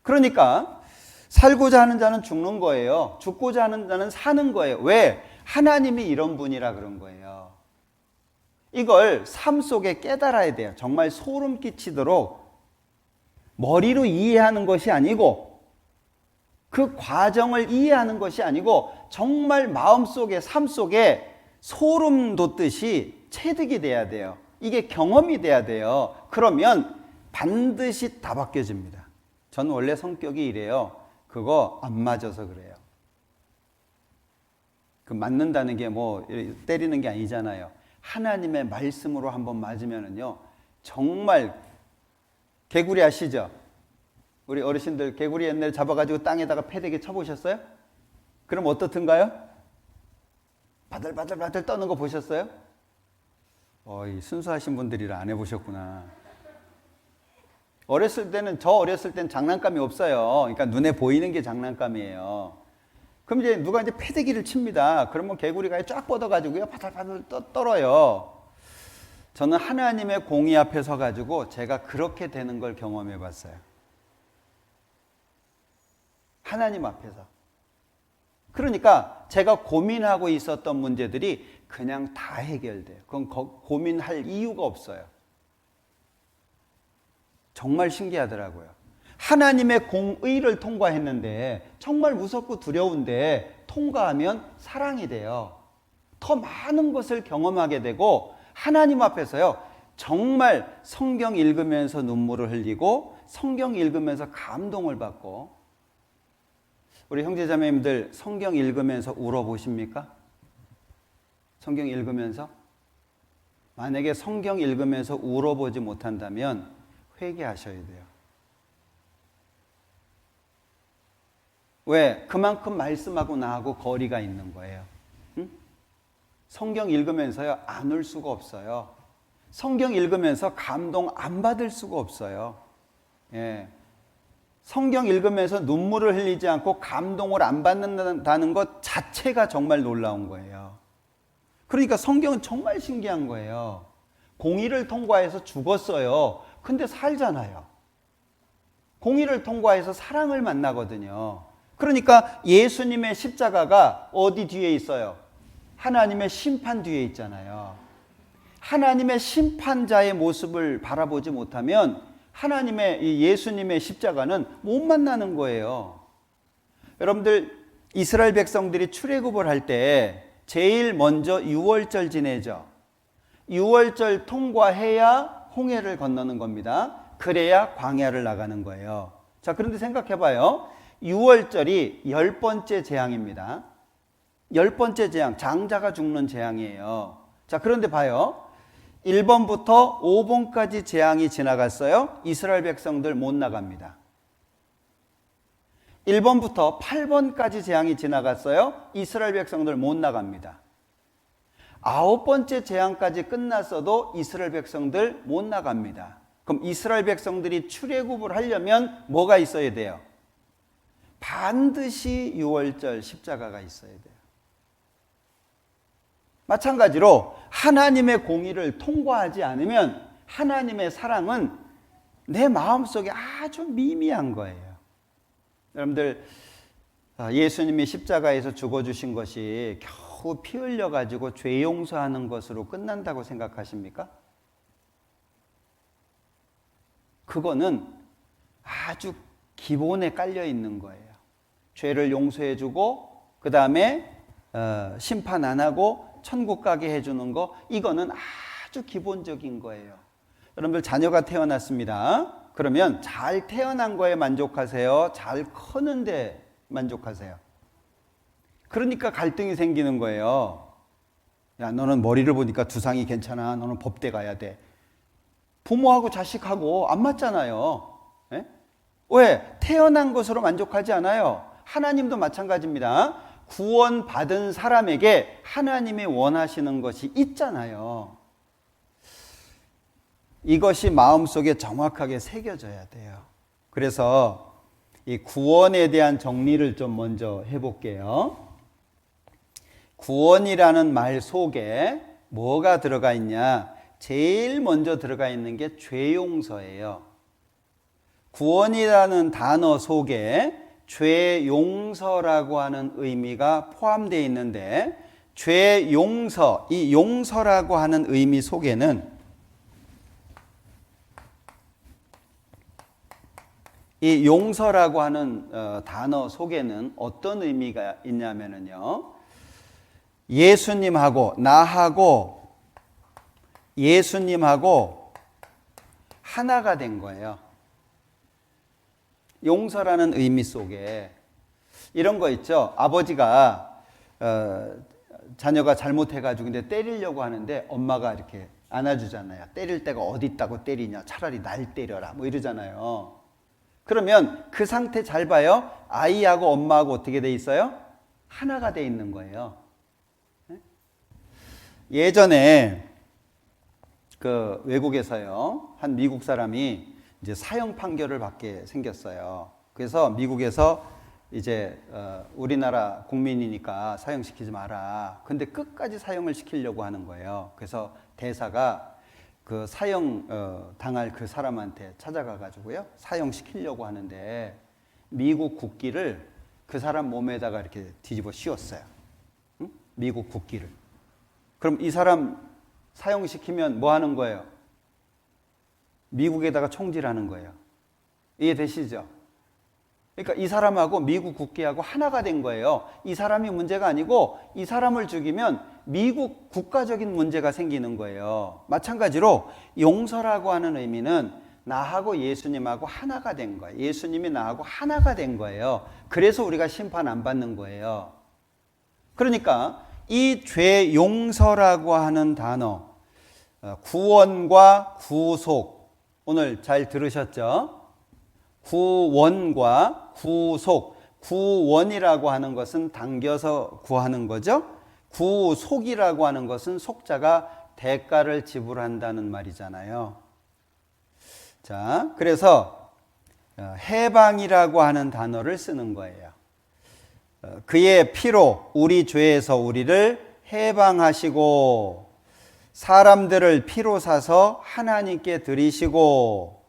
그러니까 살고자 하는 자는 죽는 거예요. 죽고자 하는 자는 사는 거예요. 왜? 하나님이 이런 분이라 그런 거예요. 이걸 삶 속에 깨달아야 돼요. 정말 소름 끼치도록 머리로 이해하는 것이 아니고 그 과정을 이해하는 것이 아니고 정말 마음속에 삶 속에 소름 돋듯이 체득이 돼야 돼요. 이게 경험이 돼야 돼요. 그러면 반드시 다 바뀌어집니다. 저는 원래 성격이 이래요. 그거 안 맞아서 그래요. 그 맞는다는 게 뭐 때리는 게 아니잖아요. 하나님의 말씀으로 한번 맞으면은요, 정말 개구리 아시죠? 우리 어르신들 개구리 옛날에 잡아가지고 땅에다가 패대기 쳐보셨어요? 그럼 어떻든가요? 바들바들 떠는 거 보셨어요? 이 순수하신 분들이라 안 해보셨구나. 어렸을 때는 장난감이 없어요. 그러니까 눈에 보이는 게 장난감이에요. 그럼 이제 누가 이제 패대기를 칩니다. 그러면 개구리가 쫙 뻗어가지고요, 바들바들 떨어요. 저는 하나님의 공의 앞에 서가지고 제가 그렇게 되는 걸 경험해 봤어요. 하나님 앞에서. 그러니까 제가 고민하고 있었던 문제들이 그냥 다 해결돼요. 그건 고민할 이유가 없어요. 정말 신기하더라고요. 하나님의 공의를 통과했는데 정말 무섭고 두려운데 통과하면 사랑이 돼요. 더 많은 것을 경험하게 되고 하나님 앞에서요, 정말 성경 읽으면서 눈물을 흘리고 성경 읽으면서 감동을 받고. 우리 형제자매님들 성경 읽으면서 울어보십니까? 성경 읽으면서? 만약에 성경 읽으면서 울어보지 못한다면 회개하셔야 돼요. 왜? 그만큼 말씀하고 나하고 거리가 있는 거예요. 응? 성경 읽으면서요, 안 울 수가 없어요. 성경 읽으면서 감동 안 받을 수가 없어요. 예. 성경 읽으면서 눈물을 흘리지 않고 감동을 안 받는다는 것 자체가 정말 놀라운 거예요. 그러니까 성경은 정말 신기한 거예요. 공의를 통과해서 죽었어요. 근데 살잖아요. 공의를 통과해서 사랑을 만나거든요. 그러니까 예수님의 십자가가 어디 뒤에 있어요? 하나님의 심판 뒤에 있잖아요. 하나님의 심판자의 모습을 바라보지 못하면 하나님의 이 예수님의 십자가는 못 만나는 거예요. 여러분들 이스라엘 백성들이 출애굽을 할 때 제일 먼저 유월절 지내죠. 유월절 통과해야 홍해를 건너는 겁니다. 그래야 광야를 나가는 거예요. 자, 그런데 생각해 봐요. 유월절이 10번째 재앙입니다. 10번째 재앙, 장자가 죽는 재앙이에요. 자, 그런데 봐요. 1번부터 5번까지 재앙이 지나갔어요. 이스라엘 백성들 못 나갑니다. 1번부터 8번까지 재앙이 지나갔어요. 이스라엘 백성들 못 나갑니다. 9번째 재앙까지 끝났어도 이스라엘 백성들 못 나갑니다. 그럼 이스라엘 백성들이 출애굽을 하려면 뭐가 있어야 돼요? 반드시 유월절 십자가가 있어야 돼요. 마찬가지로 하나님의 공의를 통과하지 않으면 하나님의 사랑은 내 마음속에 아주 미미한 거예요. 여러분들 예수님이 십자가에서 죽어주신 것이 겨우 피 흘려가지고 죄 용서하는 것으로 끝난다고 생각하십니까? 그거는 아주 기본에 깔려 있는 거예요. 죄를 용서해주고 그 다음에 심판 안 하고 천국 가게 해주는 거, 이거는 아주 기본적인 거예요. 여러분들 자녀가 태어났습니다. 그러면 잘 태어난 거에 만족하세요? 잘 크는데 만족하세요? 그러니까 갈등이 생기는 거예요. 야, 너는 머리를 보니까 두상이 괜찮아. 너는 법대 가야 돼. 부모하고 자식하고 안 맞잖아요. 에? 왜? 태어난 것으로 만족하지 않아요. 하나님도 마찬가지입니다. 구원받은 사람에게 하나님이 원하시는 것이 있잖아요. 이것이 마음속에 정확하게 새겨져야 돼요. 그래서 이 구원에 대한 정리를 좀 먼저 해볼게요. 구원이라는 말 속에 뭐가 들어가 있냐? 제일 먼저 들어가 있는 게 죄 용서예요. 구원이라는 단어 속에 죄 용서라고 하는 의미가 포함되어 있는데, 죄 용서, 이 용서라고 하는 의미 속에는 이 용서라고 하는 단어 속에는 어떤 의미가 있냐면요, 예수님하고 하나가 된 거예요. 용서라는 의미 속에 이런 거 있죠. 아버지가 자녀가 잘못해가지고 근데 때리려고 하는데 엄마가 이렇게 안아주잖아요. 때릴 데가 어디 있다고 때리냐, 차라리 날 때려라, 뭐 이러잖아요. 그러면 그 상태 잘 봐요. 아이하고 엄마하고 어떻게 돼 있어요? 하나가 돼 있는 거예요. 예전에 그 외국에서요, 한 미국 사람이 이제 사형 판결을 받게 생겼어요. 그래서 미국에서 이제 우리나라 국민이니까 사형시키지 마라. 근데 끝까지 사형을 시키려고 하는 거예요. 그래서 대사가 그 사형 당할 그 사람한테 찾아가 가지고요, 사형시키려고 하는데 미국 국기를 그 사람 몸에다가 이렇게 뒤집어 씌웠어요. 응? 미국 국기를. 그럼 이 사람 사형시키면 뭐 하는 거예요? 미국에다가 총질하는 거예요. 이해되시죠? 그러니까 이 사람하고 미국 국기하고 하나가 된 거예요. 이 사람이 문제가 아니고 이 사람을 죽이면 미국 국가적인 문제가 생기는 거예요. 마찬가지로 용서라고 하는 의미는 나하고 예수님하고 하나가 된 거예요. 예수님이 나하고 하나가 된 거예요. 그래서 우리가 심판 안 받는 거예요. 그러니까 이 죄 용서라고 하는 단어, 구원과 구속, 오늘 잘 들으셨죠? 구원과 구속, 구원이라고 하는 것은 당겨서 구하는 거죠. 구속이라고 하는 것은 속자가 대가를 지불한다는 말이잖아요. 자, 그래서 해방이라고 하는 단어를 쓰는 거예요. 그의 피로 우리 죄에서 우리를 해방하시고 사람들을 피로 사서 하나님께 드리시고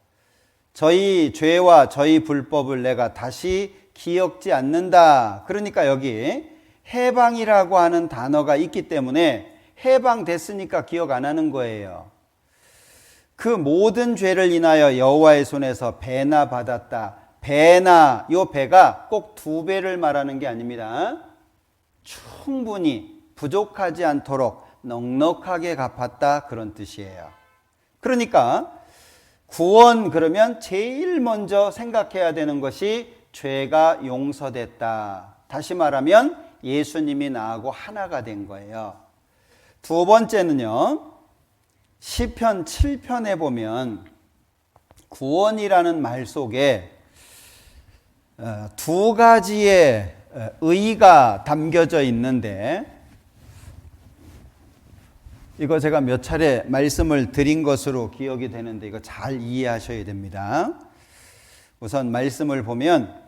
저희 죄와 저희 불법을 내가 다시 기억지 않는다. 그러니까 여기 해방이라고 하는 단어가 있기 때문에 해방됐으니까 기억 안 하는 거예요. 그 모든 죄를 인하여 여호와의 손에서 배나 받았다. 배나, 요 배가 꼭 2배를 말하는 게 아닙니다. 충분히 부족하지 않도록 넉넉하게 갚았다, 그런 뜻이에요. 그러니까 구원 그러면 제일 먼저 생각해야 되는 것이 죄가 용서됐다. 다시 말하면 예수님이 나하고 하나가 된 거예요. 두 번째는요, 시편 7편에 보면 구원이라는 말 속에 2가지의 의가 담겨져 있는데, 이거 제가 몇 차례 말씀을 드린 것으로 기억이 되는데 이거 잘 이해하셔야 됩니다. 우선 말씀을 보면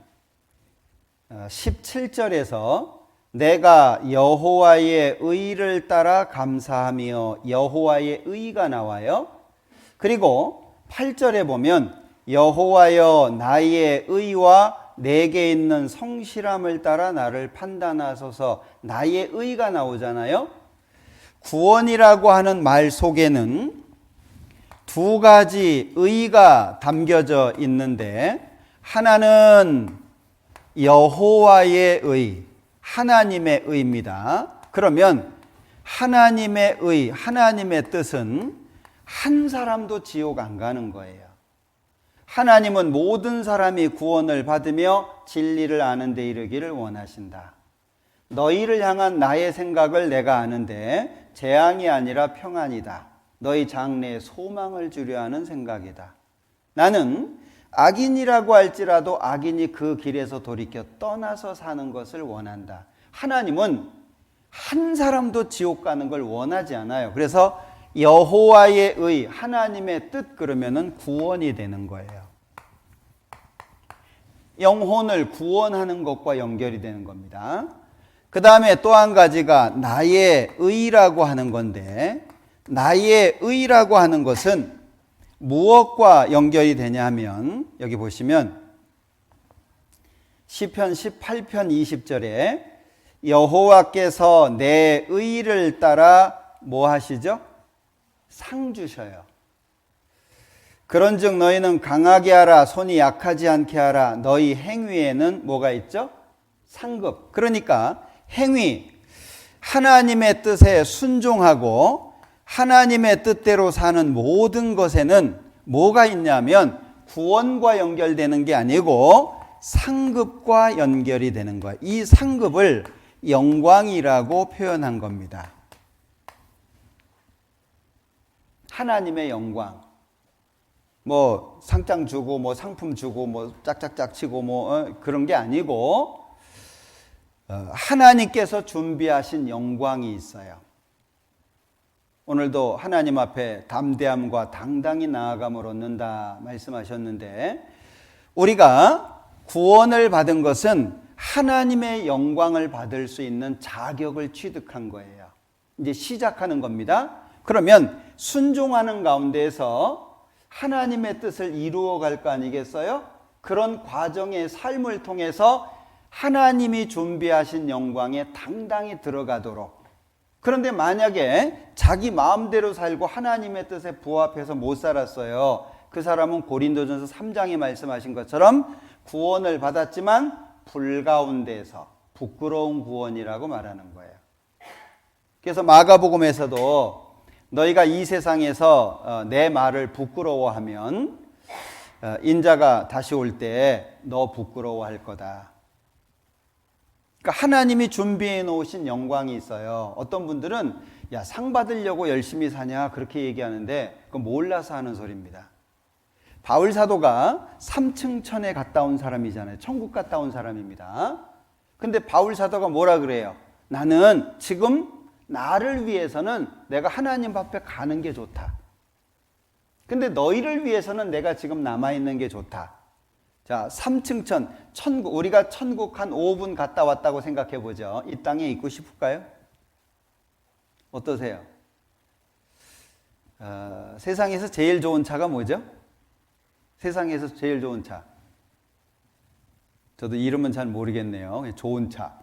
17절에서 내가 여호와의 의를 따라 감사하며, 여호와의 의가 나와요. 그리고 8절에 보면 여호와여 나의 의와 내게 있는 성실함을 따라 나를 판단하소서, 나의 의가 나오잖아요. 구원이라고 하는 말 속에는 2가지 의가 담겨져 있는데, 하나는 여호와의 의, 하나님의 의입니다. 그러면 하나님의 의, 하나님의 뜻은 한 사람도 지옥 안 가는 거예요. 하나님은 모든 사람이 구원을 받으며 진리를 아는 데 이르기를 원하신다. 너희를 향한 나의 생각을 내가 아는데 재앙이 아니라 평안이다. 너희 장래에 소망을 주려 하는 생각이다. 나는 악인이라고 할지라도 악인이 그 길에서 돌이켜 떠나서 사는 것을 원한다. 하나님은 한 사람도 지옥 가는 걸 원하지 않아요. 그래서 여호와의 의, 하나님의 뜻 그러면은 구원이 되는 거예요. 영혼을 구원하는 것과 연결이 되는 겁니다. 그 다음에 또 한 가지가 나의 의라고 하는 건데, 나의 의라고 하는 것은 무엇과 연결이 되냐 하면, 여기 보시면 시편 18편 20절에 여호와께서 내 의를 따라 뭐 하시죠? 상 주셔요. 그런즉 너희는 강하게 하라, 손이 약하지 않게 하라. 너희 행위에는 뭐가 있죠? 상급. 그러니까 행위, 하나님의 뜻에 순종하고 하나님의 뜻대로 사는 모든 것에는 뭐가 있냐면 구원과 연결되는 게 아니고 상급과 연결이 되는 거예요. 이 상급을 영광이라고 표현한 겁니다. 하나님의 영광. 뭐 상장 주고 뭐 상품 주고 뭐 짝짝짝 치고 뭐 그런 게 아니고 하나님께서 준비하신 영광이 있어요. 오늘도 하나님 앞에 담대함과 당당히 나아감을 얻는다 말씀하셨는데, 우리가 구원을 받은 것은 하나님의 영광을 받을 수 있는 자격을 취득한 거예요. 이제 시작하는 겁니다. 그러면 순종하는 가운데에서 하나님의 뜻을 이루어 갈 거 아니겠어요? 그런 과정의 삶을 통해서 하나님이 준비하신 영광에 당당히 들어가도록. 그런데 만약에 자기 마음대로 살고 하나님의 뜻에 부합해서 못 살았어요. 그 사람은 고린도전서 3장에 말씀하신 것처럼 구원을 받았지만 불가운데서 부끄러운 구원이라고 말하는 거예요. 그래서 마가복음에서도 너희가 이 세상에서 내 말을 부끄러워하면 인자가 다시 올 때 너 부끄러워할 거다. 그러니까 하나님이 준비해 놓으신 영광이 있어요. 어떤 분들은 야, 상 받으려고 열심히 사냐 그렇게 얘기하는데 그건 몰라서 하는 소리입니다. 바울 사도가 3층 천에 갔다 온 사람이잖아요. 천국 갔다 온 사람입니다. 근데 바울 사도가 뭐라 그래요? 나는 지금 나를 위해서는 내가 하나님 앞에 가는 게 좋다. 근데 너희를 위해서는 내가 지금 남아있는 게 좋다. 자, 3층 천, 천국, 우리가 천국 한 5분 갔다 왔다고 생각해 보죠. 이 땅에 있고 싶을까요? 어떠세요? 세상에서 제일 좋은 차가 뭐죠? 세상에서 제일 좋은 차. 저도 이름은 잘 모르겠네요. 좋은 차.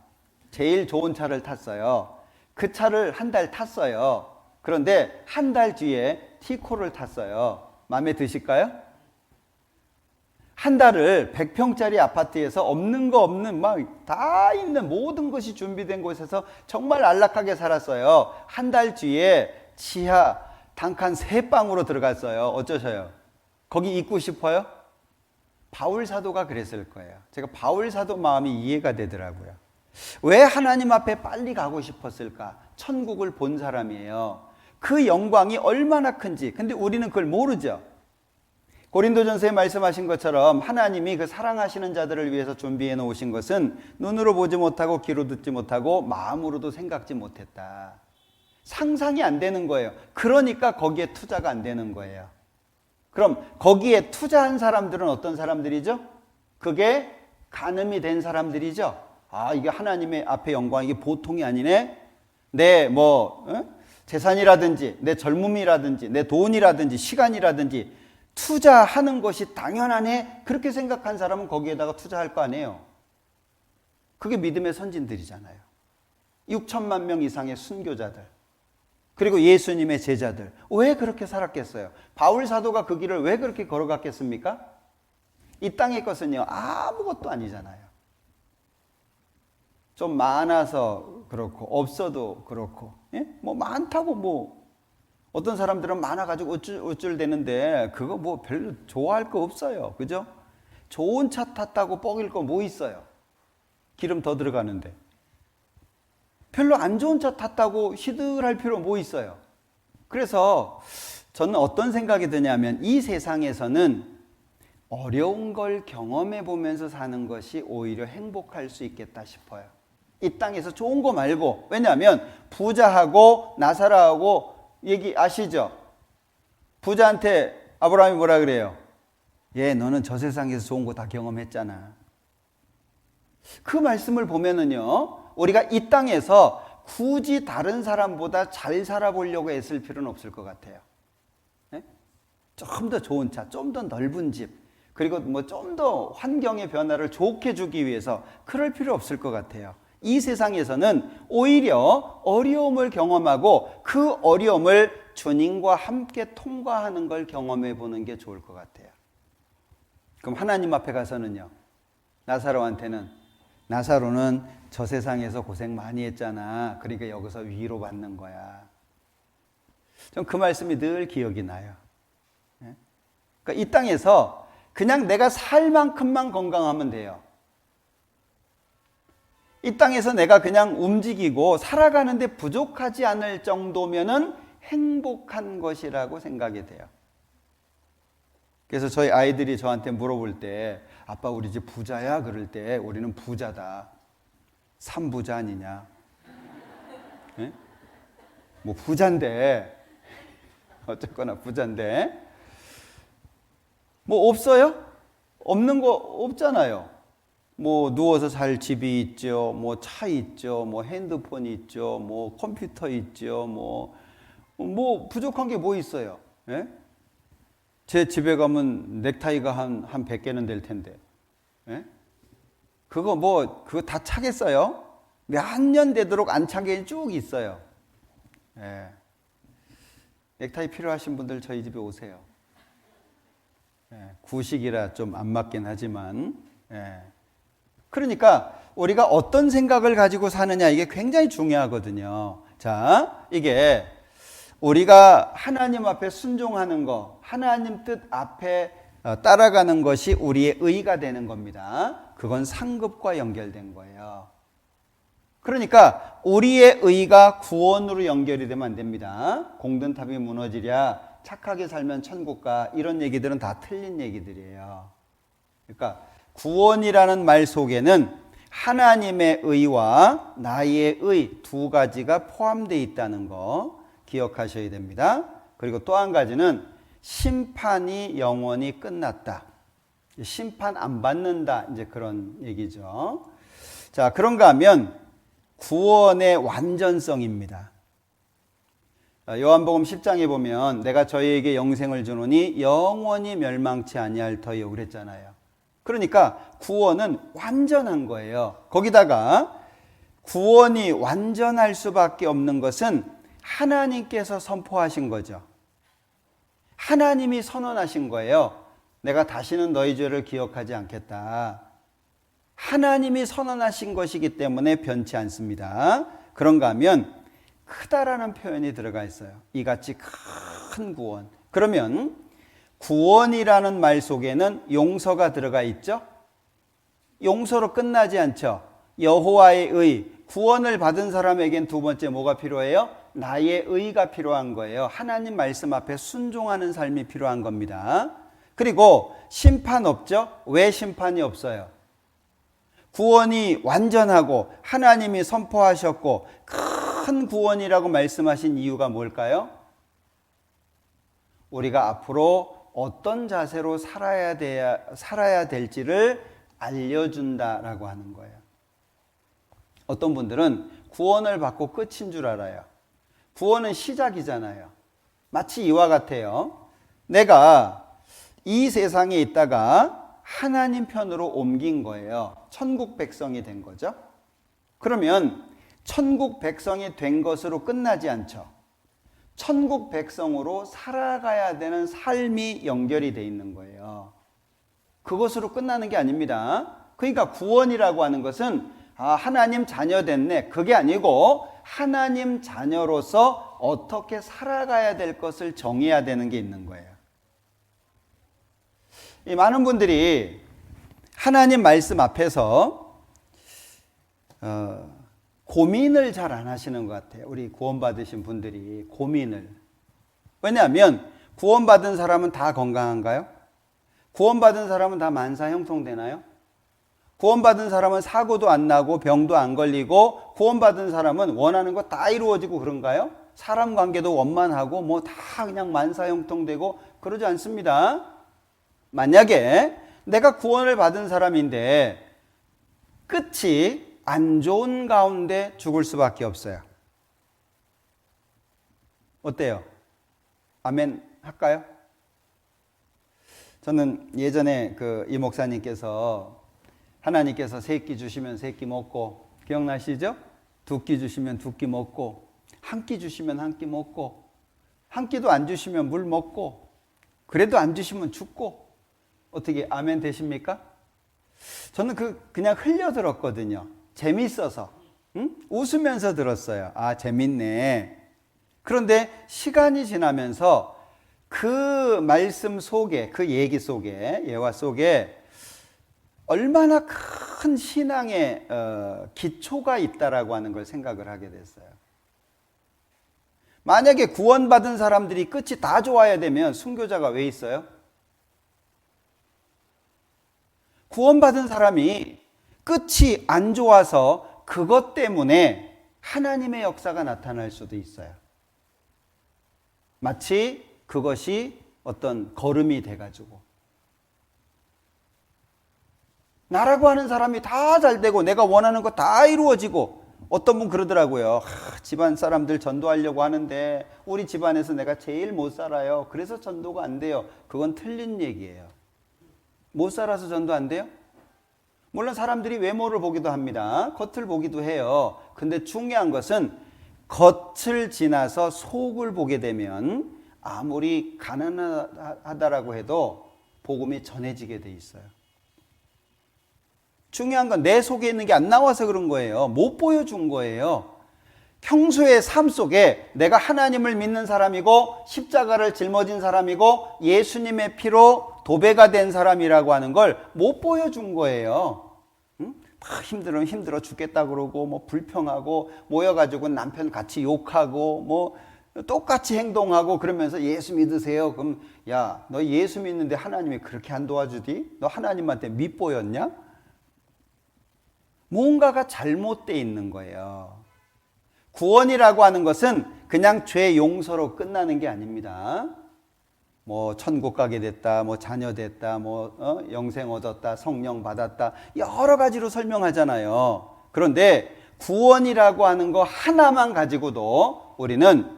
제일 좋은 차를 탔어요. 그 차를 한 달 탔어요. 그런데 한 달 뒤에 T코를 탔어요. 마음에 드실까요? 한 달을 100평짜리 아파트에서 없는 거 없는 막 다 있는 모든 것이 준비된 곳에서 정말 안락하게 살았어요. 한 달 뒤에 지하 단칸 3방으로 들어갔어요. 어쩌셔요? 거기 있고 싶어요? 바울 사도가 그랬을 거예요. 제가 바울 사도 마음이 이해가 되더라고요. 왜 하나님 앞에 빨리 가고 싶었을까? 천국을 본 사람이에요. 그 영광이 얼마나 큰지. 근데 우리는 그걸 모르죠. 고린도전서에 말씀하신 것처럼 하나님이 그 사랑하시는 자들을 위해서 준비해 놓으신 것은 눈으로 보지 못하고 귀로 듣지 못하고 마음으로도 생각지 못했다. 상상이 안 되는 거예요. 그러니까 거기에 투자가 안 되는 거예요. 그럼 거기에 투자한 사람들은 어떤 사람들이죠? 그게 간음이 된 사람들이죠. 아, 이게 하나님의 앞에 영광, 이게 보통이 아니네. 내 재산이라든지 내 젊음이라든지 내 돈이라든지 시간이라든지 투자하는 것이 당연하네. 그렇게 생각한 사람은 거기에다가 투자할 거 아니에요. 그게 믿음의 선진들이잖아요. 6천만 명 이상의 순교자들, 그리고 예수님의 제자들. 왜 그렇게 살았겠어요? 바울 사도가 그 길을 왜 그렇게 걸어갔겠습니까? 이 땅의 것은요, 아무것도 아니잖아요. 좀 많아서 그렇고 없어도 그렇고, 예? 뭐 많다고 뭐 어떤 사람들은 많아가지고 우쭐대는데 그거 뭐 별로 좋아할 거 없어요. 그죠? 좋은 차 탔다고 뻐길 거 뭐 있어요? 기름 더 들어가는데. 별로 안 좋은 차 탔다고 시들할 필요 뭐 있어요? 그래서 저는 어떤 생각이 드냐면 이 세상에서는 어려운 걸 경험해 보면서 사는 것이 오히려 행복할 수 있겠다 싶어요. 이 땅에서 좋은 거 말고. 왜냐하면 부자하고 나사로하고 얘기 아시죠? 부자한테 아브라함이 뭐라 그래요? 너는 저 세상에서 좋은 거 다 경험했잖아. 그 말씀을 보면은요, 우리가 이 땅에서 굳이 다른 사람보다 잘 살아보려고 애쓸 필요는 없을 것 같아요. 좀 더 좋은 차, 좀 더 넓은 집, 그리고 뭐 좀 더 환경의 변화를 좋게 주기 위해서 그럴 필요 없을 것 같아요. 이 세상에서는 오히려 어려움을 경험하고 그 어려움을 주님과 함께 통과하는 걸 경험해 보는 게 좋을 것 같아요. 그럼 하나님 앞에 가서는요, 나사로는 저 세상에서 고생 많이 했잖아. 그러니까 여기서 위로받는 거야. 전 그 말씀이 늘 기억이 나요. 그러니까 이 땅에서 그냥 내가 살 만큼만 건강하면 돼요. 이 땅에서 내가 그냥 움직이고 살아가는데 부족하지 않을 정도면은 행복한 것이라고 생각이 돼요. 그래서 저희 아이들이 저한테 물어볼 때, 아빠 우리 집 부자야? 그럴 때 우리는 부자다. 삼부자 아니냐? 뭐 부자인데, 어쨌거나 부자인데 뭐 없어요? 없는 거 없잖아요. 뭐 누워서 살 집이 있죠, 뭐 차 있죠, 뭐 핸드폰 있죠, 뭐 컴퓨터 있죠, 뭐 부족한 게 뭐 있어요? 예? 제 집에 가면 넥타이가 한 100개는 될 텐데, 예? 그거 다 차겠어요? 몇 년 되도록 안 차게 쭉 있어요. 예. 넥타이 필요하신 분들 저희 집에 오세요. 구식이라 좀 안 맞긴 하지만, 그러니까 우리가 어떤 생각을 가지고 사느냐, 이게 굉장히 중요하거든요. 자, 이게 우리가 하나님 앞에 순종하는 거, 하나님 뜻 앞에 따라가는 것이 우리의 의가 되는 겁니다. 그건 상급과 연결된 거예요. 그러니까 우리의 의가 구원으로 연결이 되면 안 됩니다. 공든탑이 무너지랴, 착하게 살면 천국 가, 이런 얘기들은 다 틀린 얘기들이에요. 그러니까 구원이라는 말 속에는 하나님의 의와 나의 의 두 가지가 포함되어 있다는 거 기억하셔야 됩니다. 그리고 또 한 가지는 심판이 영원히 끝났다. 심판 안 받는다, 이제 그런 얘기죠. 자, 그런가 하면 구원의 완전성입니다. 요한복음 10장에 보면 내가 저희에게 영생을 주노니 영원히 멸망치 아니할 터이요 그랬잖아요. 그러니까 구원은 완전한 거예요. 거기다가 구원이 완전할 수밖에 없는 것은 하나님께서 선포하신 거죠. 하나님이 선언하신 거예요. 내가 다시는 너희 죄를 기억하지 않겠다. 하나님이 선언하신 것이기 때문에 변치 않습니다. 그런가 하면 크다라는 표현이 들어가 있어요. 이같이 큰 구원. 그러면 구원이라는 말 속에는 용서가 들어가 있죠? 용서로 끝나지 않죠? 여호와의 의, 구원을 받은 사람에겐 두 번째 뭐가 필요해요? 나의 의가 필요한 거예요. 하나님 말씀 앞에 순종하는 삶이 필요한 겁니다. 그리고 심판 없죠? 왜 심판이 없어요? 구원이 완전하고 하나님이 선포하셨고 큰 구원이라고 말씀하신 이유가 뭘까요? 우리가 앞으로 어떤 자세로 살아야 될지를 알려준다라고 하는 거예요. 어떤 분들은 구원을 받고 끝인 줄 알아요. 구원은 시작이잖아요. 마치 이와 같아요. 내가 이 세상에 있다가 하나님 편으로 옮긴 거예요. 천국 백성이 된 거죠. 그러면 천국 백성이 된 것으로 끝나지 않죠. 천국 백성으로 살아가야 되는 삶이 연결이 돼 있는 거예요. 그것으로 끝나는 게 아닙니다. 그러니까 구원이라고 하는 것은 하나님 자녀 됐네, 그게 아니고 하나님 자녀로서 어떻게 살아가야 될 것을 정해야 되는 게 있는 거예요. 이 많은 분들이 하나님 말씀 앞에서 고민을 잘 안 하시는 것 같아요. 우리 구원받으신 분들이 고민을. 왜냐하면 구원받은 사람은 다 건강한가요? 구원받은 사람은 다 만사 형통되나요? 구원받은 사람은 사고도 안 나고 병도 안 걸리고 구원받은 사람은 원하는 거 다 이루어지고 그런가요? 사람 관계도 원만하고 뭐 다 그냥 만사형통되고 그러지 않습니다. 만약에 내가 구원을 받은 사람인데 끝이 안 좋은 가운데 죽을 수밖에 없어요. 어때요? 아멘 할까요? 저는 예전에 이 목사님께서 하나님께서 3끼 주시면 3끼 먹고, 기억나시죠? 2끼 주시면 2끼 먹고, 1끼 주시면 1끼 먹고, 1끼도 안 주시면 물 먹고, 그래도 안 주시면 죽고. 어떻게 아멘 되십니까? 저는 그냥 흘려 들었거든요. 재밌어서. 응? 웃으면서 들었어요. 아, 재밌네. 그런데 시간이 지나면서 그 말씀 속에, 그 얘기 속에, 예화 속에 얼마나 큰 신앙의 기초가 있다라고 하는 걸 생각을 하게 됐어요. 만약에 구원받은 사람들이 끝이 다 좋아야 되면 순교자가 왜 있어요? 구원받은 사람이 끝이 안 좋아서 그것 때문에 하나님의 역사가 나타날 수도 있어요. 마치 그것이 어떤 거름이 돼가지고 나라고 하는 사람이 다 잘되고 내가 원하는 거 다 이루어지고, 어떤 분 그러더라고요. 집안 사람들 전도하려고 하는데 우리 집안에서 내가 제일 못 살아요. 그래서 전도가 안 돼요. 그건 틀린 얘기예요. 못 살아서 전도 안 돼요? 물론 사람들이 외모를 보기도 합니다. 겉을 보기도 해요. 근데 중요한 것은 겉을 지나서 속을 보게 되면 아무리 가난하다라고 해도 복음이 전해지게 돼 있어요. 중요한 건 내 속에 있는 게 안 나와서 그런 거예요. 못 보여준 거예요. 평소의 삶 속에 내가 하나님을 믿는 사람이고 십자가를 짊어진 사람이고 예수님의 피로 도배가 된 사람이라고 하는 걸 못 보여준 거예요. 응? 막 힘들어 죽겠다 그러고 뭐 불평하고 모여가지고 남편 같이 욕하고 뭐 똑같이 행동하고 그러면서 예수 믿으세요. 그럼 야, 너 예수 믿는데 하나님이 그렇게 안 도와주디? 너 하나님한테 밑보였냐? 뭔가가 잘못되어 있는 거예요. 구원이라고 하는 것은 그냥 죄 용서로 끝나는 게 아닙니다. 뭐 천국 가게 됐다, 뭐 자녀 됐다, 뭐 영생 얻었다, 성령 받았다, 여러 가지로 설명하잖아요. 그런데 구원이라고 하는 거 하나만 가지고도 우리는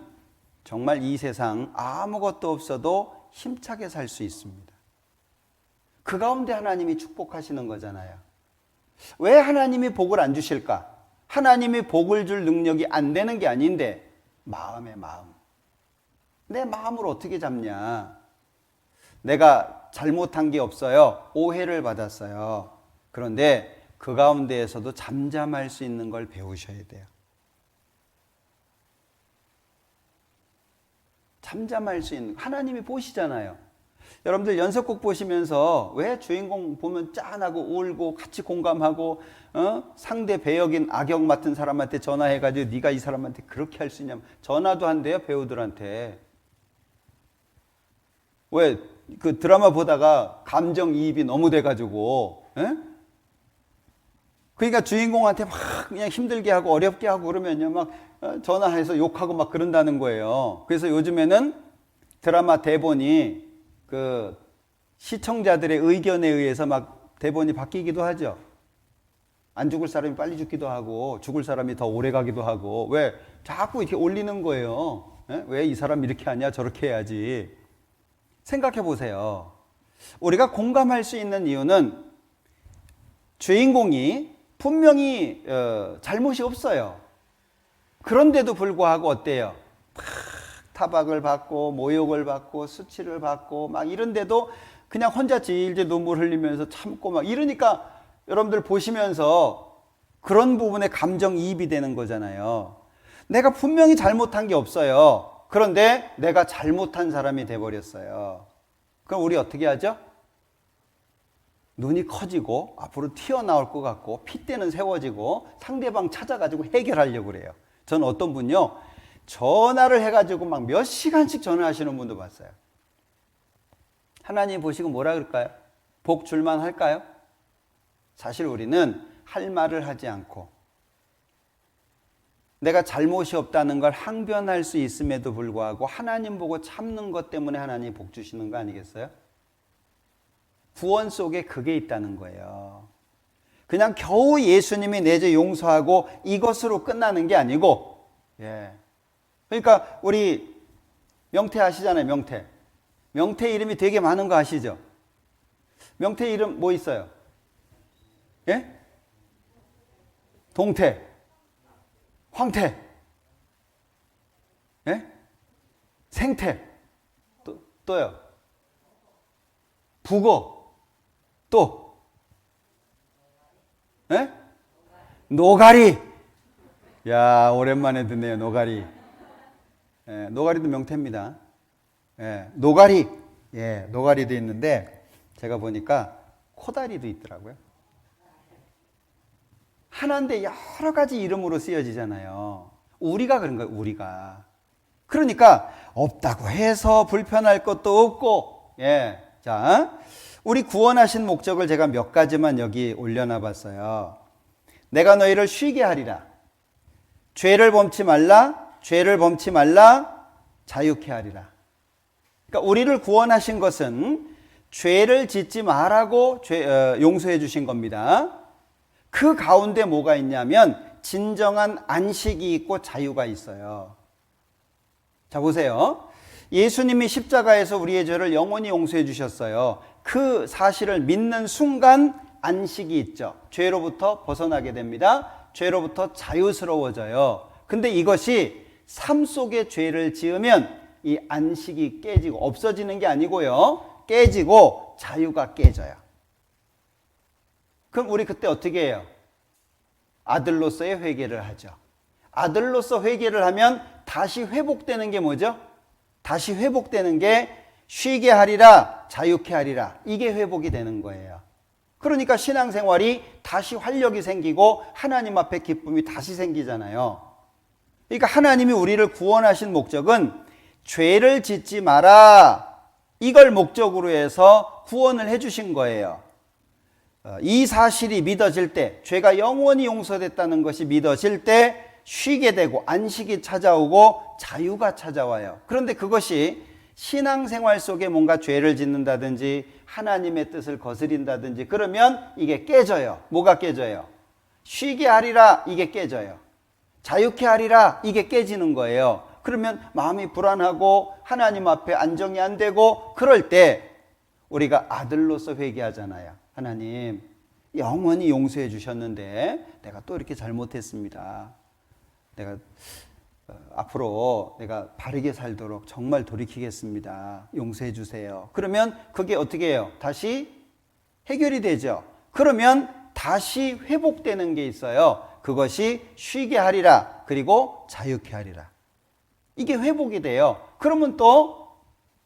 정말 이 세상 아무것도 없어도 힘차게 살 수 있습니다. 그 가운데 하나님이 축복하시는 거잖아요. 왜 하나님이 복을 안 주실까? 하나님이 복을 줄 능력이 안 되는 게 아닌데 마음의 마음. 내 마음을 어떻게 잡냐? 내가 잘못한 게 없어요. 오해를 받았어요. 그런데 그 가운데에서도 잠잠할 수 있는 걸 배우셔야 돼요. 잠잠할 수 있는, 하나님이 보시잖아요. 여러분들 연속곡 보시면서 왜 주인공 보면 짠하고 울고 같이 공감하고 상대 배역인 악역 맡은 사람한테 전화해가지고 네가 이 사람한테 그렇게 할 수 있냐면 전화도 한대요. 배우들한테. 왜 그 드라마 보다가 감정이입이 너무 돼가지고 그러니까 주인공한테 막 그냥 힘들게 하고 어렵게 하고 그러면요 막 전화해서 욕하고 막 그런다는 거예요. 그래서 요즘에는 드라마 대본이 그 시청자들의 의견에 의해서 막 대본이 바뀌기도 하죠. 안 죽을 사람이 빨리 죽기도 하고 죽을 사람이 더 오래 가기도 하고. 왜? 자꾸 이렇게 올리는 거예요. 왜 이 사람 이렇게 하냐 저렇게 해야지. 생각해 보세요. 우리가 공감할 수 있는 이유는 주인공이 분명히 잘못이 없어요. 그런데도 불구하고 어때요? 타박을 받고 모욕을 받고 수치를 받고 막 이런데도 그냥 혼자 질질 눈물 흘리면서 참고 막 이러니까 여러분들 보시면서 그런 부분에 감정이입이 되는 거잖아요. 내가 분명히 잘못한 게 없어요. 그런데 내가 잘못한 사람이 돼버렸어요. 그럼 우리 어떻게 하죠? 눈이 커지고 앞으로 튀어나올 것 같고 핏대는 세워지고 상대방 찾아가지고 해결하려고 그래요. 저는 어떤 분요 전화를 해가지고 막 몇 시간씩 전화하시는 분도 봤어요. 하나님 보시고 뭐라 그럴까요? 복 줄만 할까요? 사실 우리는 할 말을 하지 않고 내가 잘못이 없다는 걸 항변할 수 있음에도 불구하고 하나님 보고 참는 것 때문에 하나님이 복 주시는 거 아니겠어요? 구원 속에 그게 있다는 거예요. 그냥 겨우 예수님이 내 죄 용서하고 이것으로 끝나는 게 아니고, 그러니까 우리 명태 아시잖아요, 명태. 명태 이름이 되게 많은 거 아시죠? 명태 이름 뭐 있어요? 동태, 황태, 생태, 또요. 북어, 또, 노가리. 야, 오랜만에 듣네요, 노가리. 노가리도 명태입니다. 노가리, 노가리도 있는데 제가 보니까 코다리도 있더라고요. 하나인데 여러 가지 이름으로 쓰여지잖아요. 우리가 그런 거예요, 우리가. 그러니까 없다고 해서 불편할 것도 없고, 자, 우리 구원하신 목적을 제가 몇 가지만 여기 올려놔 봤어요. 내가 너희를 쉬게 하리라. 죄를 범치 말라, 죄를 범치 말라, 자유케 하리라. 그러니까 우리를 구원하신 것은 죄를 짓지 말라고 용서해 주신 겁니다. 그 가운데 뭐가 있냐면 진정한 안식이 있고 자유가 있어요. 자, 보세요. 예수님이 십자가에서 우리의 죄를 영원히 용서해 주셨어요. 그 사실을 믿는 순간 안식이 있죠. 죄로부터 벗어나게 됩니다. 죄로부터 자유스러워져요. 근데 이것이 삶 속에 죄를 지으면 이 안식이 깨지고 없어지는 게 아니고요. 깨지고 자유가 깨져요. 그럼 우리 그때 어떻게 해요? 아들로서의 회개를 하죠. 아들로서 회개를 하면 다시 회복되는 게 뭐죠? 다시 회복되는 게 쉬게 하리라, 자유케 하리라. 이게 회복이 되는 거예요. 그러니까 신앙생활이 다시 활력이 생기고 하나님 앞에 기쁨이 다시 생기잖아요. 그러니까 하나님이 우리를 구원하신 목적은 죄를 짓지 마라, 이걸 목적으로 해서 구원을 해주신 거예요. 이 사실이 믿어질 때, 죄가 영원히 용서됐다는 것이 믿어질 때 쉬게 되고 안식이 찾아오고 자유가 찾아와요. 그런데 그것이 신앙생활 속에 뭔가 죄를 짓는다든지 하나님의 뜻을 거스린다든지 그러면 이게 깨져요. 뭐가 깨져요? 쉬게 하리라, 이게 깨져요. 자유케 하리라, 이게 깨지는 거예요. 그러면 마음이 불안하고 하나님 앞에 안정이 안 되고 그럴 때 우리가 아들로서 회개하잖아요. 하나님, 영원히 용서해 주셨는데 내가 또 이렇게 잘못했습니다. 내가 앞으로 내가 바르게 살도록 정말 돌이키겠습니다. 용서해 주세요. 그러면 그게 어떻게 해요? 다시 해결이 되죠. 그러면 다시 회복되는 게 있어요. 그것이 쉬게 하리라, 그리고 자유케 하리라. 이게 회복이 돼요. 그러면 또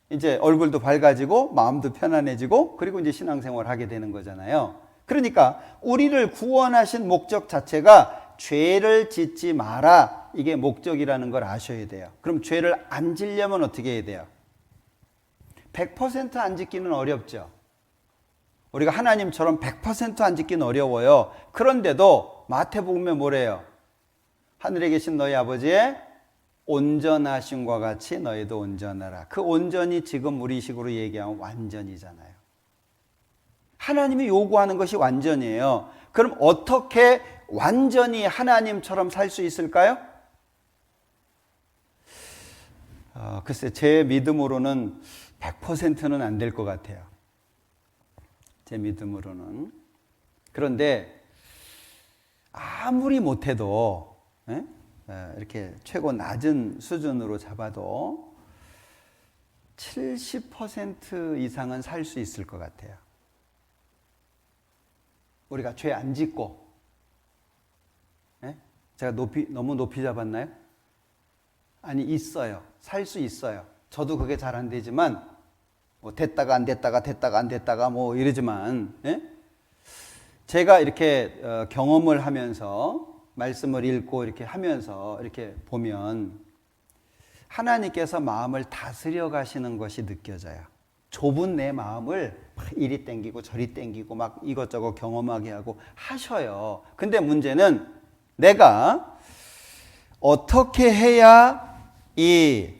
이제 얼굴도 밝아지고 마음도 편안해지고 그리고 이제 신앙생활을 하게 되는 거잖아요. 그러니까 우리를 구원하신 목적 자체가 죄를 짓지 마라, 이게 목적이라는 걸 아셔야 돼요. 그럼 죄를 안 지려면 어떻게 해야 돼요? 100% 안 짓기는 어렵죠. 우리가 하나님처럼 100% 안 짓기는 어려워요. 그런데도 마태복음에 뭐래요? 하늘에 계신 너희 아버지의 온전하심과 같이 너희도 온전하라. 그 온전이 지금 우리식으로 얘기하면 완전이잖아요. 하나님이 요구하는 것이 완전이에요. 그럼 어떻게 완전히 하나님처럼 살 수 있을까요? 글쎄, 제 믿음으로는 100%는 안 될 것 같아요. 제 믿음으로는. 그런데 아무리 못해도 이렇게 최고 낮은 수준으로 잡아도 70% 이상은 살 수 있을 것 같아요. 우리가 죄 안 짓고. 제가 너무 높이 잡았나요? 아니, 있어요. 살 수 있어요. 저도 그게 잘 안 되지만 뭐 됐다가 안 됐다가 됐다가 안 됐다가 뭐 이러지만 제가 이렇게 경험을 하면서 말씀을 읽고 이렇게 하면서 이렇게 보면 하나님께서 마음을 다스려 가시는 것이 느껴져요. 좁은 내 마음을 막 이리 땡기고 저리 땡기고 막 이것저것 경험하게 하고 하셔요. 근데 문제는 내가 어떻게 해야 이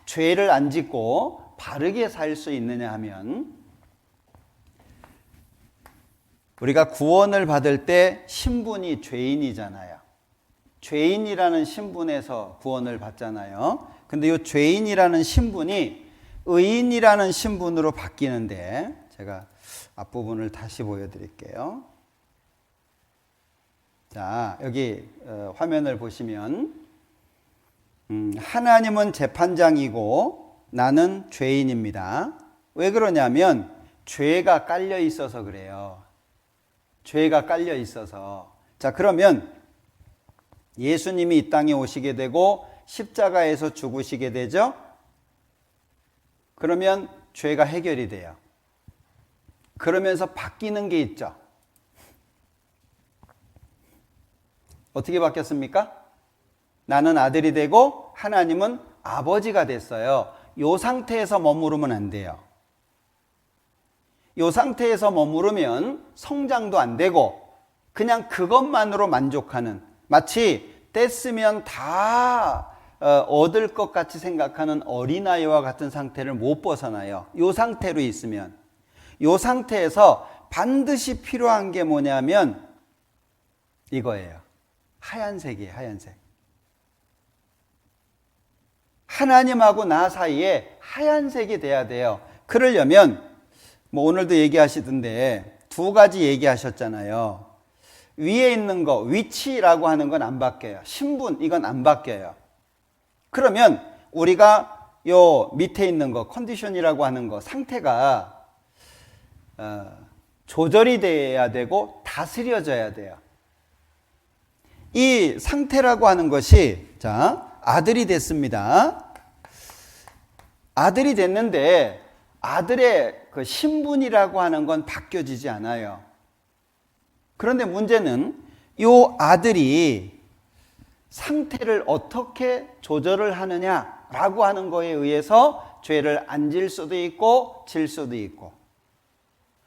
죄를 안 짓고 바르게 살 수 있느냐 하면, 우리가 구원을 받을 때 신분이 죄인이잖아요. 죄인이라는 신분에서 구원을 받잖아요. 근데 이 죄인이라는 신분이 의인이라는 신분으로 바뀌는데, 제가 앞부분을 다시 보여드릴게요. 자, 여기 화면을 보시면 하나님은 재판장이고 나는 죄인입니다. 왜 그러냐면 죄가 깔려 있어서 그래요. 죄가 깔려 있어서. 자, 그러면 예수님이 이 땅에 오시게 되고 십자가에서 죽으시게 되죠. 그러면 죄가 해결이 돼요. 그러면서 바뀌는 게 있죠. 어떻게 바뀌었습니까? 나는 아들이 되고 하나님은 아버지가 됐어요. 이 상태에서 머무르면 안 돼요. 이 상태에서 머무르면 성장도 안 되고 그냥 그것만으로 만족하는, 마치 뗐으면 다 얻을 것 같이 생각하는 어린아이와 같은 상태를 못 벗어나요. 이 상태로 있으면. 이 상태에서 반드시 필요한 게 뭐냐면 이거예요. 하얀색이에요. 하얀색. 하나님하고 나 사이에 하얀색이 돼야 돼요. 그러려면 뭐 오늘도 얘기하시던데 두 가지 얘기하셨잖아요. 위에 있는 거, 위치라고 하는 건 안 바뀌어요. 신분, 이건 안 바뀌어요. 그러면 우리가 요 밑에 있는 거, 컨디션이라고 하는 거, 상태가 조절이 돼야 되고 다스려져야 돼요. 이 상태라고 하는 것이, 자, 아들이 됐습니다. 아들이 됐는데 아들의 그 신분이라고 하는 건 바뀌어지지 않아요. 그런데 문제는 이 아들이 상태를 어떻게 조절을 하느냐라고 하는 거에 의해서 죄를 안 질 수도 있고 질 수도 있고,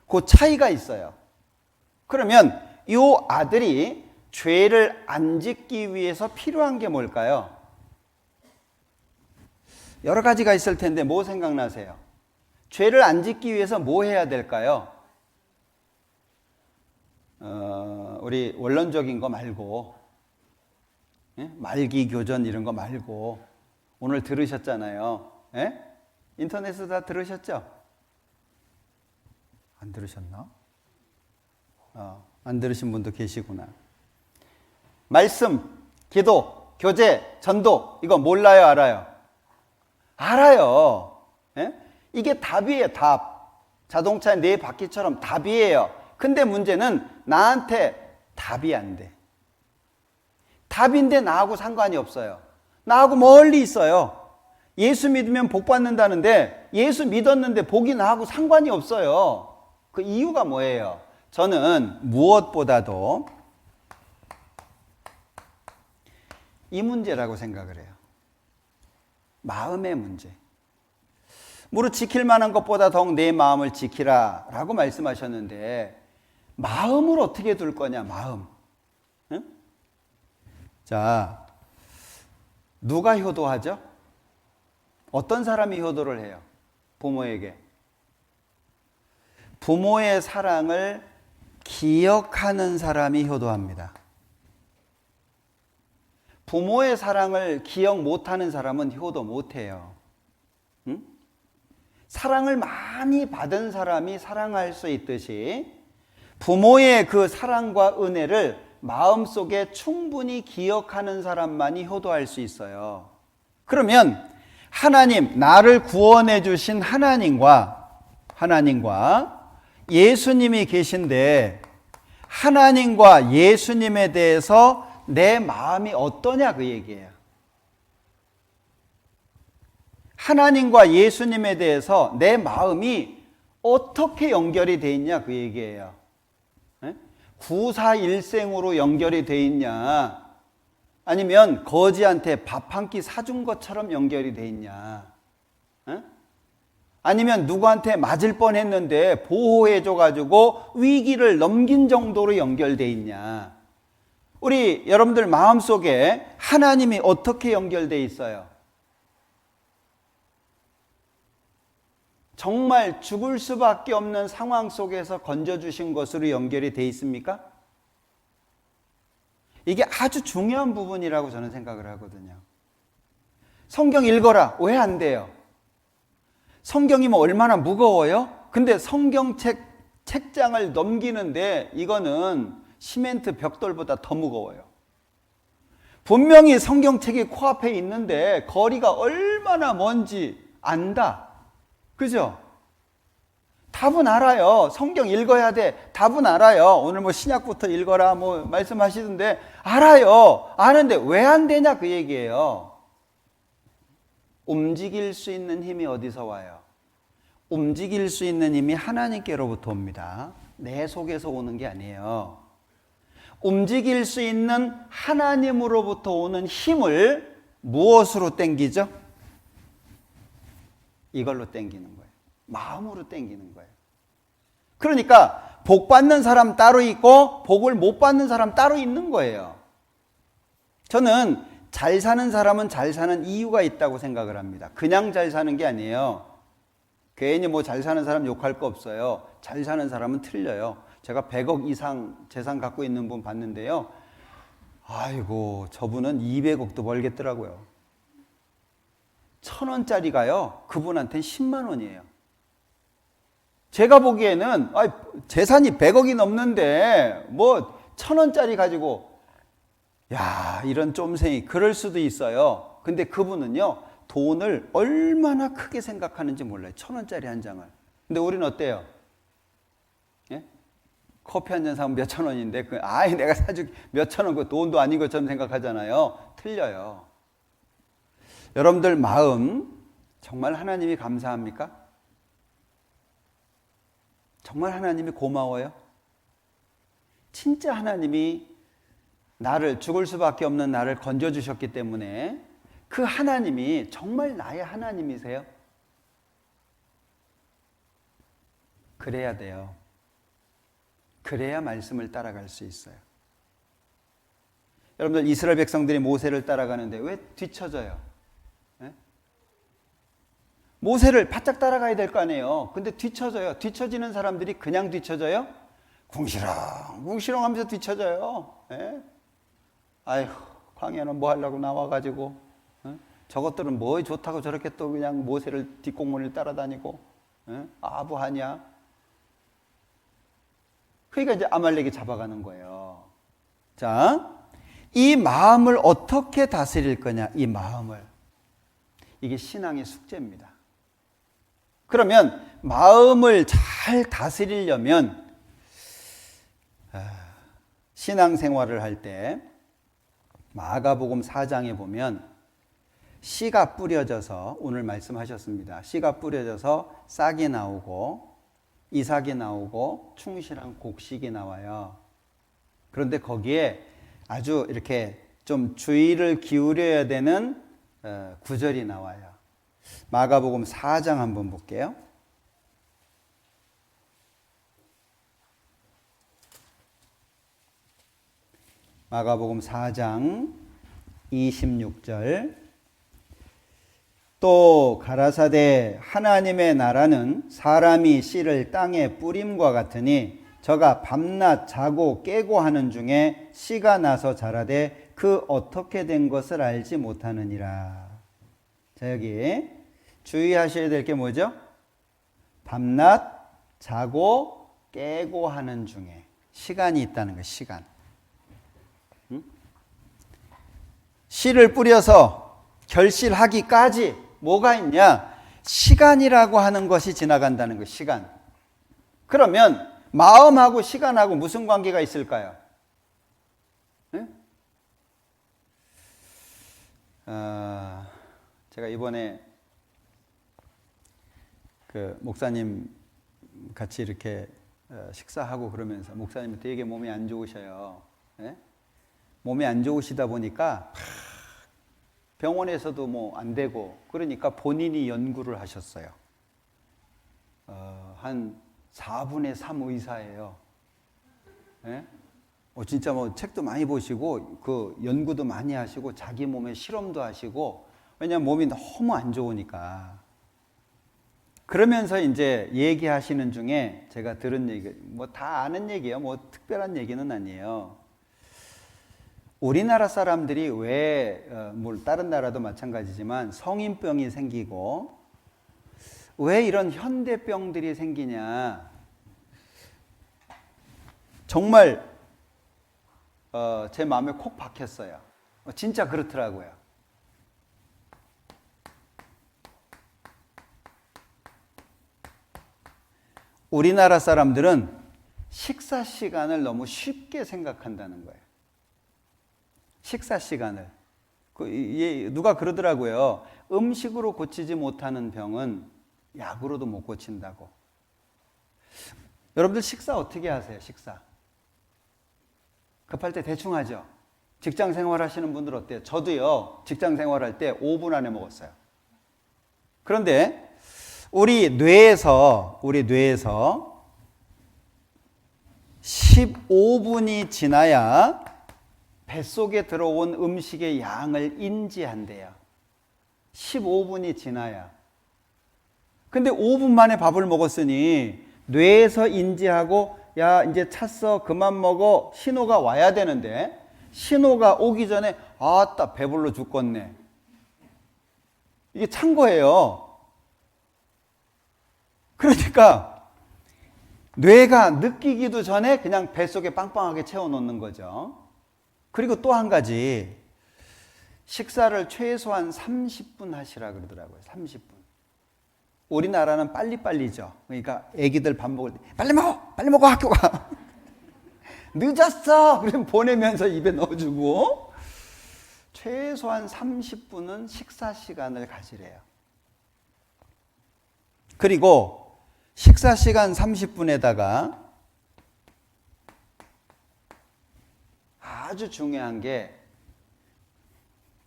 그 차이가 있어요. 그러면 이 아들이 죄를 안 짓기 위해서 필요한 게 뭘까요? 여러 가지가 있을 텐데 뭐 생각나세요? 죄를 안 짓기 위해서 뭐 해야 될까요? 우리 원론적인 거 말고, 예? 말기교전 이런 거 말고, 오늘 들으셨잖아요. 예? 인터넷에서 다 들으셨죠? 안 들으셨나? 안 들으신 분도 계시구나. 말씀, 기도, 교제, 전도, 이거 몰라요, 알아요? 알아요. 예? 이게 답이에요, 답. 자동차의 네 바퀴처럼 답이에요. 근데 문제는 나한테 답이 안 돼. 답인데 나하고 상관이 없어요. 나하고 멀리 있어요. 예수 믿으면 복 받는다는데 예수 믿었는데 복이 나하고 상관이 없어요. 그 이유가 뭐예요? 저는 무엇보다도 이 문제라고 생각을 해요. 마음의 문제. 무릇 지킬 만한 것보다 더욱 내 마음을 지키라 라고 말씀하셨는데, 마음을 어떻게 둘 거냐, 마음. 응? 자, 누가 효도하죠? 어떤 사람이 효도를 해요? 부모에게. 부모의 사랑을 기억하는 사람이 효도합니다. 부모의 사랑을 기억 못하는 사람은 효도 못해요. 응? 사랑을 많이 받은 사람이 사랑할 수 있듯이 부모의 그 사랑과 은혜를 마음속에 충분히 기억하는 사람만이 효도할 수 있어요. 그러면 하나님, 나를 구원해 주신 하나님과 예수님이 계신데, 하나님과 예수님에 대해서 내 마음이 어떠냐, 그 얘기예요. 하나님과 예수님에 대해서 내 마음이 어떻게 연결이 돼 있냐, 그 얘기예요. 구사일생으로 연결이 돼 있냐, 아니면 거지한테 밥 한 끼 사준 것처럼 연결이 돼 있냐. 아니면 누구한테 맞을 뻔했는데 보호해줘가지고 위기를 넘긴 정도로 연결돼 있냐? 우리 여러분들 마음속에 하나님이 어떻게 연결돼 있어요? 정말 죽을 수밖에 없는 상황 속에서 건져주신 것으로 연결이 돼 있습니까? 이게 아주 중요한 부분이라고 저는 생각을 하거든요. 성경 읽어라. 왜 안 돼요? 성경이 뭐 얼마나 무거워요? 근데 책장을 넘기는데 이거는 시멘트 벽돌보다 더 무거워요. 분명히 성경책이 코앞에 있는데 거리가 얼마나 먼지 안다. 그죠? 답은 알아요. 성경 읽어야 돼. 답은 알아요. 오늘 뭐 신약부터 읽어라 뭐 말씀하시던데 알아요. 아는데 왜 안 되냐 그 얘기예요. 움직일 수 있는 힘이 어디서 와요? 움직일 수 있는 힘이 하나님께로부터 옵니다. 내 속에서 오는 게 아니에요. 움직일 수 있는 하나님으로부터 오는 힘을 무엇으로 땡기죠? 이걸로 땡기는 거예요. 마음으로 땡기는 거예요. 그러니까 복 받는 사람 따로 있고 복을 못 받는 사람 따로 있는 거예요. 저는 잘 사는 사람은 잘 사는 이유가 있다고 생각을 합니다. 그냥 잘 사는 게 아니에요. 괜히 뭐 잘 사는 사람 욕할 거 없어요. 잘 사는 사람은 틀려요. 제가 100억 이상 재산 갖고 있는 분 봤는데요. 아이고, 저분은 200억도 벌겠더라고요. 1,000원짜리가요, 그분한테는 10만 원이에요. 제가 보기에는 재산이 100억이 넘는데 뭐 1,000원짜리 가지고 야, 이런 쫌생이 그럴 수도 있어요. 근데 그분은요, 돈을 얼마나 크게 생각하는지 몰라요. 1,000원짜리 한 장을. 근데 우리는 어때요? 예? 커피 한 잔 사면 몇천 원인데 내가 사줄게 몇천 원, 그 돈도 아닌 것처럼 생각하잖아요. 틀려요. 여러분들 마음 정말 하나님이 감사합니까? 정말 하나님이 고마워요? 진짜 하나님이 나를, 죽을 수밖에 없는 나를 건져주셨기 때문에 그 하나님이 정말 나의 하나님이세요? 그래야 돼요. 그래야 말씀을 따라갈 수 있어요. 여러분들 이스라엘 백성들이 모세를 따라가는데 왜 뒤처져요? 네? 모세를 바짝 따라가야 될 거 아니에요. 근데 뒤처져요. 뒤처지는 사람들이 그냥 뒤처져요? 궁시렁 궁시렁 하면서 뒤처져요. 네? 아휴, 광야는 뭐 하려고 나와가지고 저것들은 뭐 좋다고 저렇게 또 그냥 모세를 뒷공문을 따라다니고 아부하냐. 그러니까 이제 아말렉이 잡아가는 거예요. 자, 이 마음을 어떻게 다스릴 거냐, 이 마음을. 이게 신앙의 숙제입니다. 그러면 마음을 잘 다스리려면 신앙생활을 할 때 마가복음 4장에 보면 씨가 뿌려져서, 오늘 말씀하셨습니다. 씨가 뿌려져서 싹이 나오고 이삭이 나오고 충실한 곡식이 나와요. 그런데 거기에 아주 이렇게 좀 주의를 기울여야 되는 구절이 나와요. 마가복음 4장 한번 볼게요. 마가복음 4장 26절. 또 가라사대 하나님의 나라는 사람이 씨를 땅에 뿌림과 같으니 저가 밤낮 자고 깨고 하는 중에 씨가 나서 자라되 그 어떻게 된 것을 알지 못하느니라. 자, 여기 주의하셔야 될 게 뭐죠? 밤낮 자고 깨고 하는 중에 시간이 있다는 거예요. 시간. 씨를 뿌려서 결실하기까지 뭐가 있냐? 시간이라고 하는 것이 지나간다는 거예요. 시간. 그러면 마음하고 시간하고 무슨 관계가 있을까요? 네? 제가 이번에 그 목사님 같이 이렇게 식사하고 그러면서 목사님이 되게 몸이 안 좋으셔요. 네? 몸이 안 좋으시다 보니까 병원에서도 뭐 안 되고 그러니까 본인이 연구를 하셨어요. 한 4분의 3 의사예요. 예? 진짜 뭐 책도 많이 보시고 그 연구도 많이 하시고 자기 몸에 실험도 하시고, 왜냐하면 몸이 너무 안 좋으니까. 그러면서 이제 얘기하시는 중에 제가 들은 얘기, 뭐 다 아는 얘기예요. 뭐 특별한 얘기는 아니에요. 우리나라 사람들이 왜, 다른 나라도 마찬가지지만 성인병이 생기고 왜 이런 현대병들이 생기냐. 정말 제 마음에 콕 박혔어요. 진짜 그렇더라고요. 우리나라 사람들은 식사 시간을 너무 쉽게 생각한다는 거예요. 식사 시간을. 누가 그러더라고요. 음식으로 고치지 못하는 병은 약으로도 못 고친다고. 여러분들 식사 어떻게 하세요? 식사. 급할 때 대충 하죠. 직장 생활 하시는 분들 어때요? 저도요, 직장 생활할 때 5분 안에 먹었어요. 그런데 우리 뇌에서 15분이 지나야 뱃속에 들어온 음식의 양을 인지한대요. 15분이 지나야. 근데 5분 만에 밥을 먹었으니 뇌에서 인지하고 야 이제 찼어 그만 먹어 신호가 와야 되는데, 신호가 오기 전에 아따 배불러 죽겠네. 이게 찬 거예요. 그러니까 뇌가 느끼기도 전에 그냥 뱃속에 빵빵하게 채워놓는 거죠. 그리고 또 한 가지, 식사를 최소한 30분 하시라 그러더라고요. 30분. 우리나라는 빨리빨리죠. 그러니까 애기들 밥 먹을 때 빨리 먹어 학교 가. 늦었어. 그럼 보내면서 입에 넣어주고. 최소한 30분은 식사 시간을 가지래요. 그리고 식사 시간 30분에다가 아주 중요한 게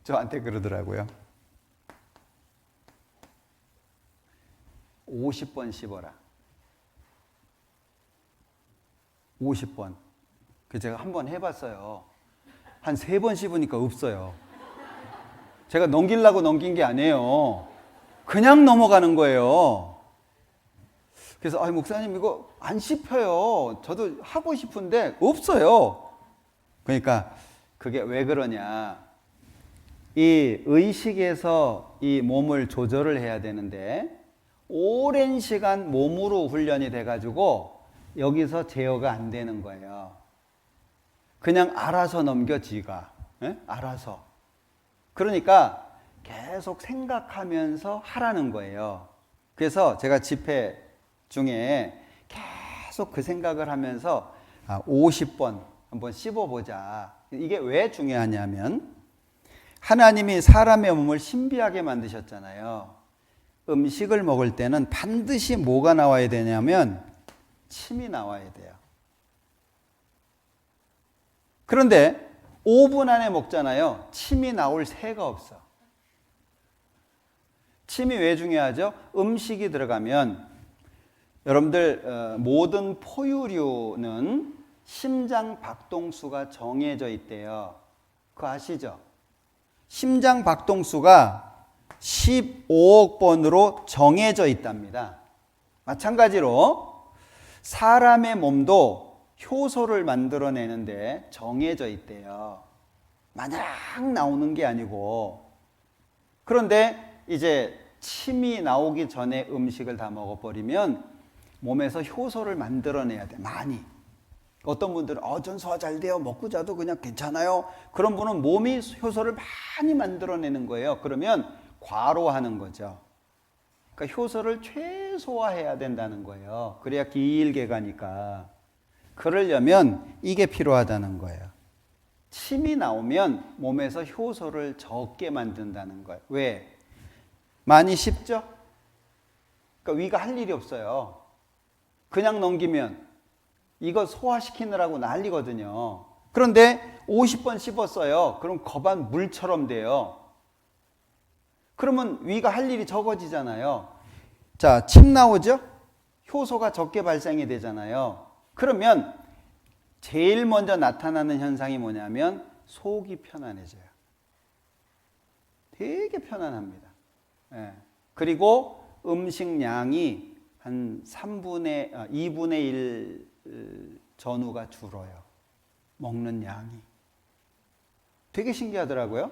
저한테 그러더라고요. 50번 씹어라. 50번. 그 제가 한번 해봤어요. 한 3번 씹으니까 없어요. 제가 넘기려고 넘긴 게 아니에요. 그냥 넘어가는 거예요. 그래서 목사님 이거 안 씹혀요. 저도 하고 싶은데 없어요. 그러니까 그게 왜 그러냐. 이 의식에서 이 몸을 조절을 해야 되는데 오랜 시간 몸으로 훈련이 돼가지고 여기서 제어가 안 되는 거예요. 그냥 알아서 넘겨 지가. 알아서. 그러니까 계속 생각하면서 하라는 거예요. 그래서 제가 집회 중에 계속 그 생각을 하면서 50번 한번 씹어보자. 이게 왜 중요하냐면 하나님이 사람의 몸을 신비하게 만드셨잖아요. 음식을 먹을 때는 반드시 뭐가 나와야 되냐면 침이 나와야 돼요. 그런데 5분 안에 먹잖아요. 침이 나올 새가 없어. 침이 왜 중요하죠? 음식이 들어가면 여러분들 모든 포유류는 심장 박동수가 정해져 있대요. 그거 아시죠? 심장 박동수가 15억 번으로 정해져 있답니다. 마찬가지로 사람의 몸도 효소를 만들어내는데 정해져 있대요. 마냥 나오는 게 아니고. 그런데 이제 침이 나오기 전에 음식을 다 먹어버리면 몸에서 효소를 만들어내야 돼. 많이. 어떤 분들은 전 소화 잘 돼요. 먹고 자도 그냥 괜찮아요. 그런 분은 몸이 효소를 많이 만들어내는 거예요. 그러면 과로하는 거죠. 그러니까 효소를 최소화해야 된다는 거예요. 그래야 길게 가니까. 그러려면 이게 필요하다는 거예요. 침이 나오면 몸에서 효소를 적게 만든다는 거예요. 왜? 많이 씹죠? 그러니까 위가 할 일이 없어요. 그냥 넘기면 이거 소화시키느라고 난리거든요. 그런데 50번 씹었어요. 그럼 겁안 물처럼 돼요. 그러면 위가 할 일이 적어지잖아요. 자, 침 나오죠? 효소가 적게 발생이 되잖아요. 그러면 제일 먼저 나타나는 현상이 뭐냐면 속이 편안해져요. 되게 편안합니다. 예. 그리고 음식량이 한 2분의 1 전후가 줄어요. 먹는 양이. 되게 신기하더라고요.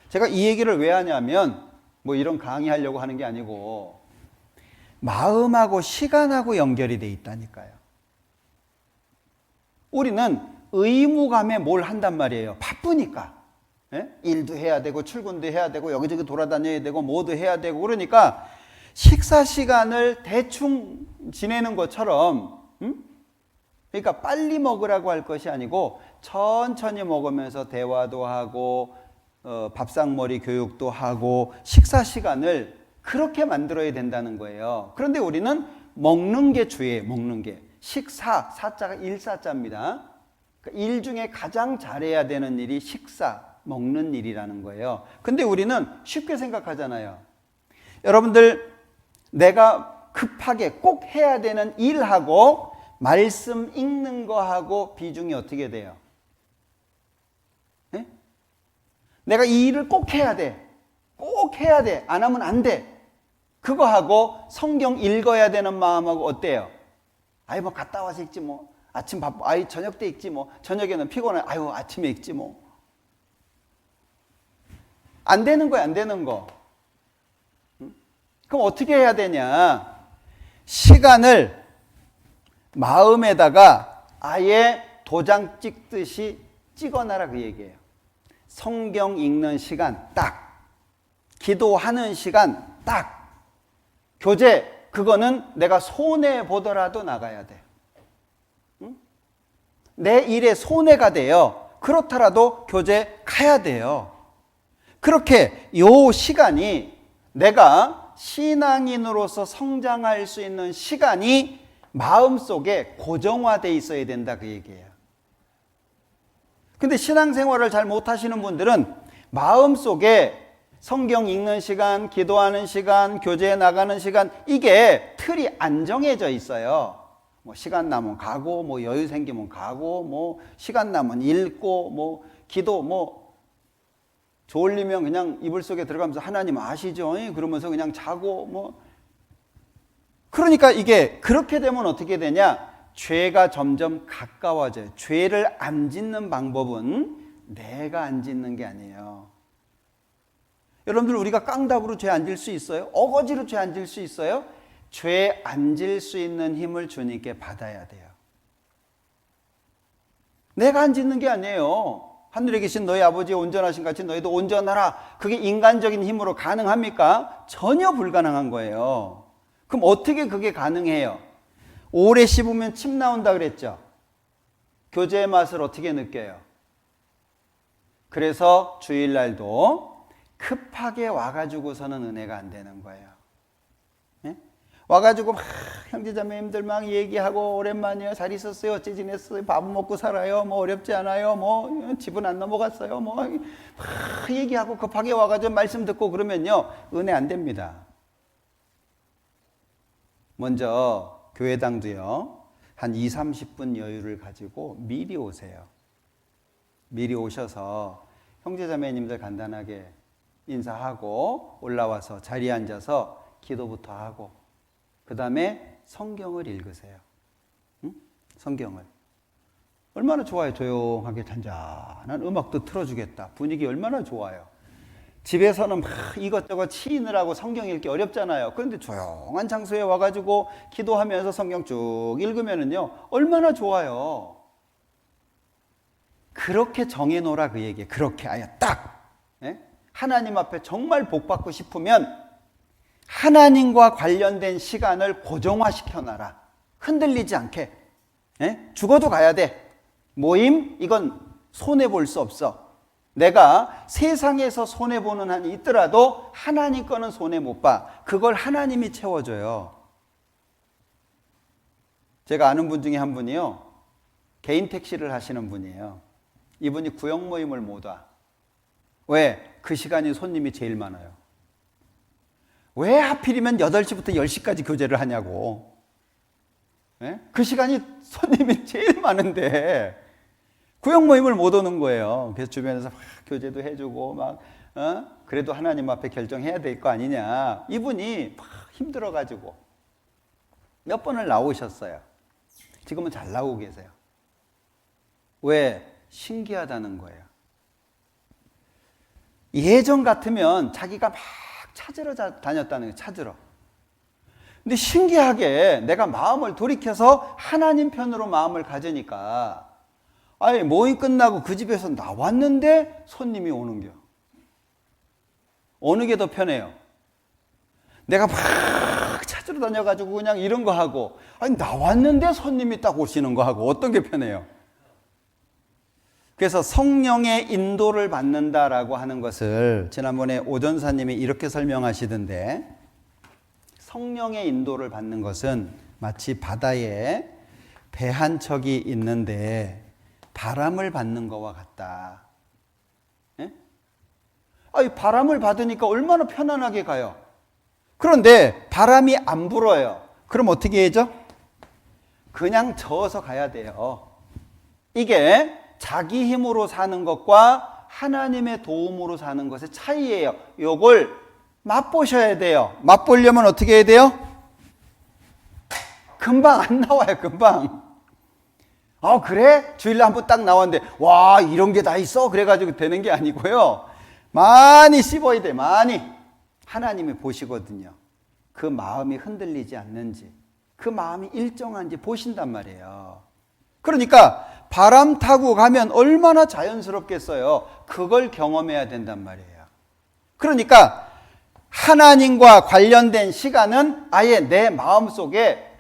제가 이 얘기를 왜 하냐면 뭐 이런 강의하려고 하는 게 아니고 마음하고 시간하고 연결이 돼 있다니까요. 우리는 의무감에 뭘 한단 말이에요. 바쁘니까. 예? 일도 해야 되고 출근도 해야 되고 여기저기 돌아다녀야 되고 뭐도 해야 되고 그러니까 식사 시간을 대충 지내는 것처럼 그러니까 빨리 먹으라고 할 것이 아니고 천천히 먹으면서 대화도 하고 밥상머리 교육도 하고 식사 시간을 그렇게 만들어야 된다는 거예요. 그런데 우리는 먹는 게 주예요. 먹는 게. 식사, 사자가 일사자입니다. 그러니까 일 중에 가장 잘해야 되는 일이 식사, 먹는 일이라는 거예요. 근데 우리는 쉽게 생각하잖아요. 여러분들 내가 급하게 꼭 해야 되는 일하고 말씀 읽는 거하고 비중이 어떻게 돼요? 네? 내가 이 일을 꼭 해야 돼. 꼭 해야 돼. 안 하면 안 돼. 그거하고 성경 읽어야 되는 마음하고 어때요? 아이 뭐 갔다 와서 읽지 뭐. 아침 바빠. 아이 저녁 때 읽지 뭐. 저녁에는 피곤해. 아유 아침에 읽지 뭐. 안 되는 거야, 안 되는 거. 그럼 어떻게 해야 되냐? 시간을 마음에다가 아예 도장 찍듯이 찍어놔라 그 얘기예요. 성경 읽는 시간 딱, 기도하는 시간 딱, 교제 그거는 내가 손해 보더라도 나가야 돼. 응? 내 일에 손해가 돼요. 그렇더라도 교제 가야 돼요. 그렇게 요 시간이 내가 신앙인으로서 성장할 수 있는 시간이 마음속에 고정화되어 있어야 된다 그 얘기예요. 근데 신앙생활을 잘 못하시는 분들은 마음속에 성경 읽는 시간, 기도하는 시간, 교제에 나가는 시간 이게 틀이 안 정해져 있어요. 뭐 시간 나면 가고 뭐 여유 생기면 가고 뭐 시간 나면 읽고 뭐 기도 뭐 졸리면 그냥 이불 속에 들어가면서 하나님 아시죠? 그러면서 그냥 자고 뭐 그러니까 이게 그렇게 되면 어떻게 되냐? 죄가 점점 가까워져요. 죄를 안 짓는 방법은 내가 안 짓는 게 아니에요. 여러분들 우리가 깡답으로 죄 안 질 수 있어요? 어거지로 죄 안 질 수 있어요? 죄 안 질 수 있는 힘을 주님께 받아야 돼요. 내가 안 짓는 게 아니에요. 하늘에 계신 너희 아버지 온전하신 같이 너희도 온전하라. 그게 인간적인 힘으로 가능합니까? 전혀 불가능한 거예요. 그럼 어떻게 그게 가능해요? 오래 씹으면 침 나온다 그랬죠? 교제의 맛을 어떻게 느껴요? 그래서 주일날도 급하게 와가지고서는 은혜가 안 되는 거예요. 네? 와가지고 막 형제자매님들 막 얘기하고 오랜만이에요. 잘 있었어요. 어찌 지냈어요? 밥은 먹고 살아요. 뭐 어렵지 않아요. 뭐 집은 안 넘어갔어요. 뭐 막 얘기하고 급하게 와가지고 말씀 듣고 그러면요. 은혜 안 됩니다. 먼저 교회당도요. 한 2, 30분 여유를 가지고 미리 오세요. 미리 오셔서 형제자매님들 간단하게 인사하고 올라와서 자리에 앉아서 기도부터 하고 그 다음에 성경을 읽으세요. 응? 성경을. 얼마나 좋아요. 조용하게 잔잔한 음악도 틀어주겠다. 분위기 얼마나 좋아요. 집에서는 막 이것저것 치이느라고 성경 읽기 어렵잖아요. 그런데 조용한 장소에 와가지고 기도하면서 성경 쭉 읽으면은요 얼마나 좋아요. 그렇게 정해놓으라 그 얘기예요. 그렇게 아예 딱 하나님 앞에 정말 복받고 싶으면 하나님과 관련된 시간을 고정화시켜놔라. 흔들리지 않게. 죽어도 가야 돼. 모임 이건 손해볼 수 없어. 내가 세상에서 손해보는 한이 있더라도 하나님 거는 손해 못 봐. 그걸 하나님이 채워줘요. 제가 아는 분 중에 한 분이요. 개인 택시를 하시는 분이에요. 이분이 구역 모임을 못 와. 왜? 그 시간이 손님이 제일 많아요. 왜 하필이면 8시부터 10시까지 교제를 하냐고. 예? 그 시간이 손님이 제일 많은데 구역 모임을 못 오는 거예요. 그래서 주변에서 막 교제도 해주고 막 그래도 하나님 앞에 결정해야 될 거 아니냐. 이분이 막 힘들어가지고 몇 번을 나오셨어요. 지금은 잘 나오고 계세요. 왜? 신기하다는 거예요. 예전 같으면 자기가 막 찾으러 다녔다는 거예요. 찾으러. 근데 신기하게 내가 마음을 돌이켜서 하나님 편으로 마음을 가지니까 아니 모임 끝나고 그 집에서 나왔는데 손님이 오는겨. 어느 게 더 편해요? 내가 막 찾으러 다녀가지고 그냥 이런 거 하고 아니 나왔는데 손님이 딱 오시는 거 하고 어떤 게 편해요? 그래서 성령의 인도를 받는다라고 하는 것을 지난번에 오전사님이 이렇게 설명하시던데 성령의 인도를 받는 것은 마치 바다에 배 한 척이 있는데 바람을 받는 것과 같다. 예? 아니, 바람을 받으니까 얼마나 편안하게 가요. 그런데 바람이 안 불어요. 그럼 어떻게 해야죠? 그냥 저어서 가야 돼요. 이게 자기 힘으로 사는 것과 하나님의 도움으로 사는 것의 차이예요. 요걸 맛보셔야 돼요. 맛보려면 어떻게 해야 돼요? 금방 안 나와요. 금방. 그래? 주일날 한 번 딱 나왔는데 와 이런 게 다 있어? 그래가지고 되는 게 아니고요. 많이 씹어야 돼. 많이. 하나님이 보시거든요. 그 마음이 흔들리지 않는지 그 마음이 일정한지 보신단 말이에요. 그러니까 바람 타고 가면 얼마나 자연스럽겠어요. 그걸 경험해야 된단 말이에요. 그러니까 하나님과 관련된 시간은 아예 내 마음속에